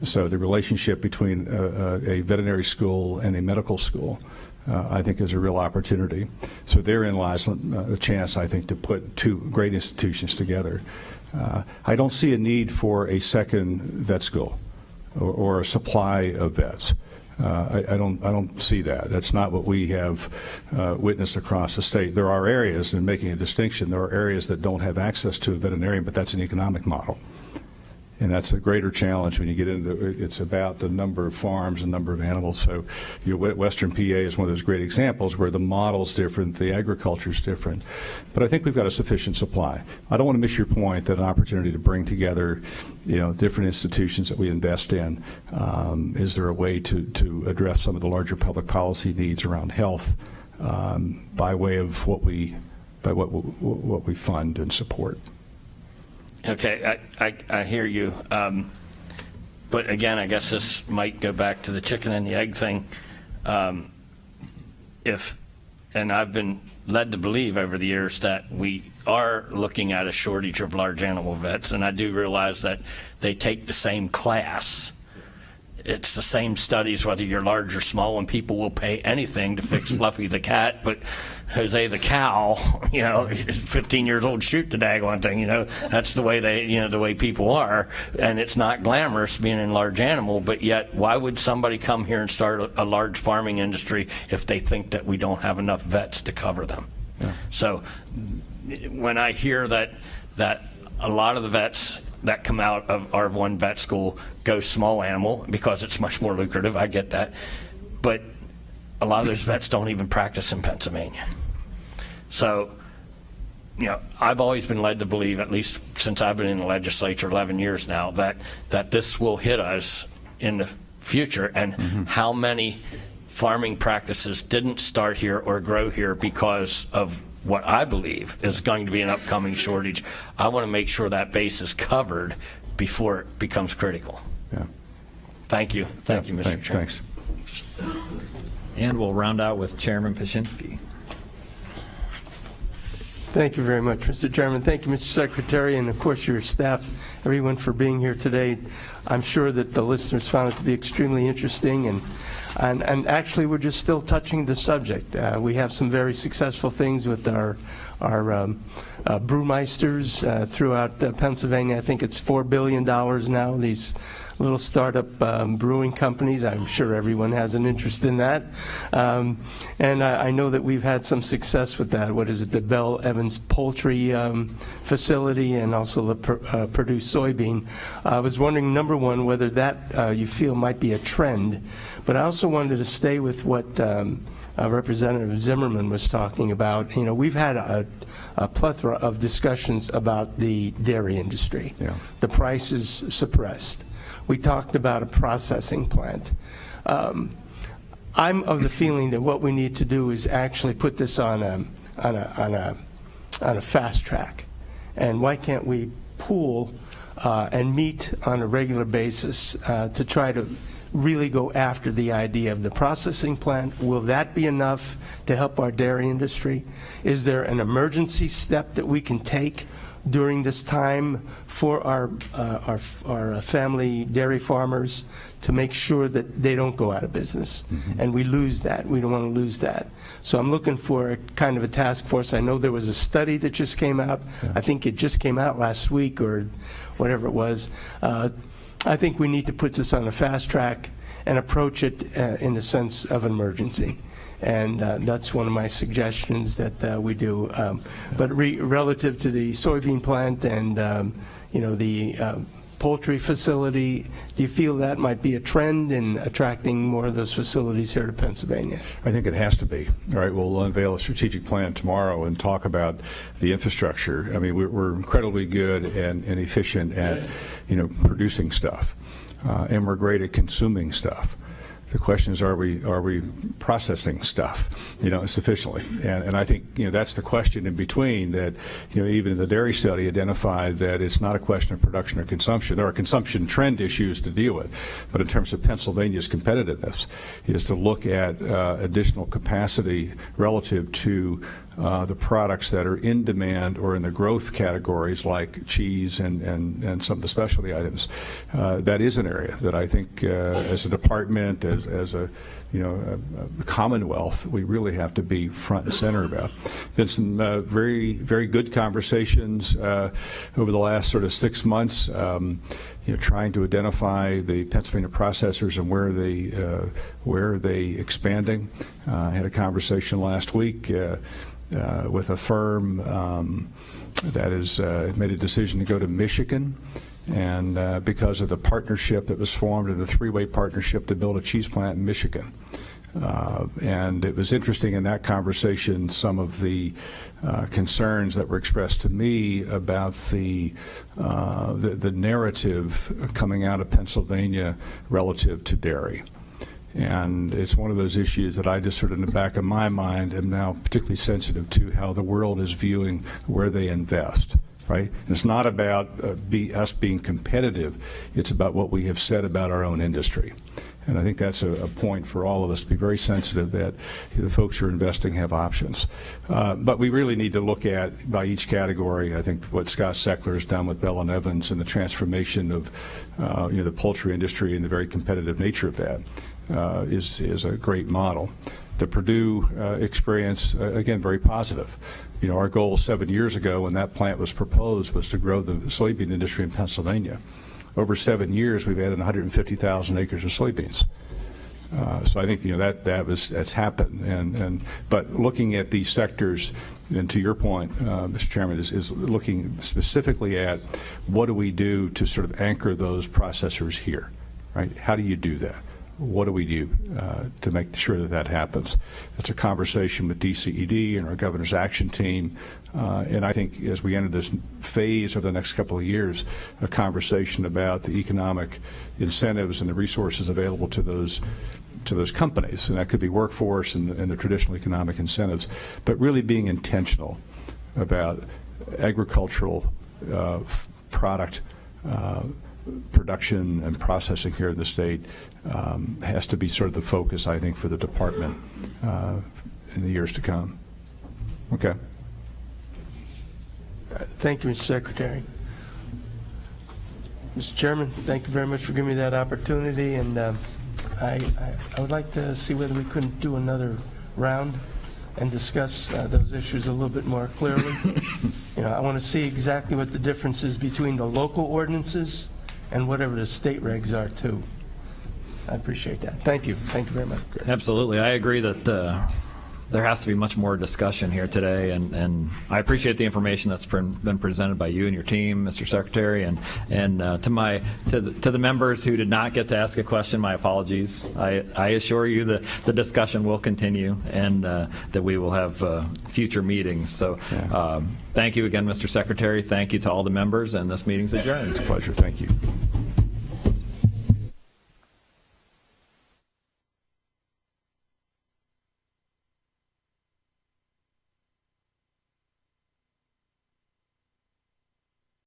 So the relationship between a veterinary school and a medical school, I think, is a real opportunity. So therein lies a chance, I think, to put two great institutions together. I don't see a need for a second vet school or a supply of vets. I don't see that. That's not what we have witnessed across the state. There are areas, and making a distinction, there are areas that don't have access to a veterinarian, but that's an economic model. And that's a greater challenge when you get into it's about the number of farms and number of animals. So Western PA is one of those great examples where the model's different, the agriculture's different. But I think we've got a sufficient supply. I don't want to miss your point that an opportunity to bring together, different institutions that we invest in. Is there a way to address some of the larger public policy needs around health by way of what we fund and support? Okay, I hear you. But again, I guess this might go back to the chicken and the egg thing. And I've been led to believe over the years that we are looking at a shortage of large animal vets, and I do realize that they take the same class. It's the same studies, whether you're large or small, and people will pay anything to fix Fluffy the cat, but Jose the cow, 15 years old, shoot the daggone thing, that's the way the way people are, and it's not glamorous being in large animal, but yet why would somebody come here and start a large farming industry if they think that we don't have enough vets to cover them? Yeah. So when I hear that a lot of the vets that come out of our one vet school go small animal because it's much more lucrative, I get that, but a lot of those vets don't even practice in Pennsylvania. So, I've always been led to believe, at least since I've been in the legislature 11 years now, that this will hit us in the future, and how many farming practices didn't start here or grow here because of what I believe is going to be an upcoming shortage. I want to make sure that base is covered before it becomes critical. Yeah. Thank you. Thank you, Mr. Chairman. Thanks. And we'll round out with Chairman Paszynski. Thank you very much, Mr. Chairman. Thank you, Mr. Secretary, and of course your staff, everyone for being here today. I'm sure that the listeners found it to be extremely interesting, and actually we're just still touching the subject. We have some very successful things with our brewmeisters throughout Pennsylvania. I think it's $4 billion now, these little startup brewing companies. I'm sure everyone has an interest in that. And I know that we've had some success with that. What is it, the Bell Evans Poultry facility, and also the Purdue soybean. I was wondering, number one, whether that you feel might be a trend, but I also wanted to stay with what Representative Zimmerman was talking about. We've had a plethora of discussions about the dairy industry. Yeah. The price is suppressed. We talked about a processing plant. I'm of the feeling that what we need to do is actually put this on a on a fast track? And why can't we pool and meet on a regular basis to try to really go after the idea of the processing plant? Will that be enough to help our dairy industry? Is there an emergency step that we can take during this time for our family dairy farmers to make sure that they don't go out of business? And we lose that. We don't want to lose that. So I'm looking for a kind of a task force. I know there was a study that just came out. I think it just came out last week or whatever it was. I think we need to put this on a fast track and approach it in the sense of an emergency. And that's one of my suggestions that we do. But relative to the soybean plant and the poultry facility, do you feel that might be a trend in attracting more of those facilities here to Pennsylvania? I think it has to be. All right, we'll unveil a strategic plan tomorrow and talk about the infrastructure. I mean, we're incredibly good and efficient at, producing stuff, and we're great at consuming stuff. The question is, are we processing stuff, sufficiently? And I think, that's the question in between that, even the dairy study identified that it's not a question of production or consumption. There are consumption trend issues to deal with, but in terms of Pennsylvania's competitiveness is to look at additional capacity relative to the products that are in demand or in the growth categories like cheese and some of the specialty items. That is an area that I think as a department, as a Commonwealth, we really have to be front and center about. Been some very, very good conversations over the last sort of 6 months, trying to identify the Pennsylvania processors and where are they expanding. I had a conversation last week with a firm that has made a decision to go to Michigan, and because of the partnership that was formed and the three-way partnership to build a cheese plant in Michigan. And it was interesting in that conversation some of the concerns that were expressed to me about the narrative coming out of Pennsylvania relative to dairy. And it's one of those issues that I just sort of in the back of my mind am now particularly sensitive to how the world is viewing where they invest, right? And it's not about us being competitive. It's about what we have said about our own industry. And I think that's a point for all of us to be very sensitive that the folks who are investing have options. But we really need to look at, by each category, I think what Scott Seckler has done with Bell & Evans and the transformation of the poultry industry and the very competitive nature of that. Is a great model. The Purdue experience, again, very positive. Our goal 7 years ago when that plant was proposed was to grow the soybean industry in Pennsylvania. Over 7 years, we've added 150,000 acres of soybeans. So I think that's happened. But looking at these sectors, and to your point, Mr. Chairman, is looking specifically at what do we do to sort of anchor those processors here, right? How do you do that? What do we do to make sure that happens? It's a conversation with DCED and our governor's action team. And I think as we enter this phase over the next couple of years, a conversation about the economic incentives and the resources available to those companies. And that could be workforce and the traditional economic incentives, but really being intentional about agricultural product production and processing here in the state has to be sort of the focus, I think, for the department in the years to come. Okay. Thank you, Mr. Secretary. Mr. Chairman, thank you very much for giving me that opportunity, and I would like to see whether we couldn't do another round and discuss those issues a little bit more clearly. I want to see exactly what the difference is between the local ordinances and whatever the state regs are, too. I appreciate that. Thank you. Thank you very much. Absolutely. I agree that there has to be much more discussion here today, and I appreciate the information that's been presented by you and your team, Mr. Secretary, and to the members who did not get to ask a question, my apologies. I assure you that the discussion will continue and that we will have future meetings. So thank you again, Mr. Secretary. Thank you to all the members, and this meeting's adjourned. It's a pleasure. Thank you.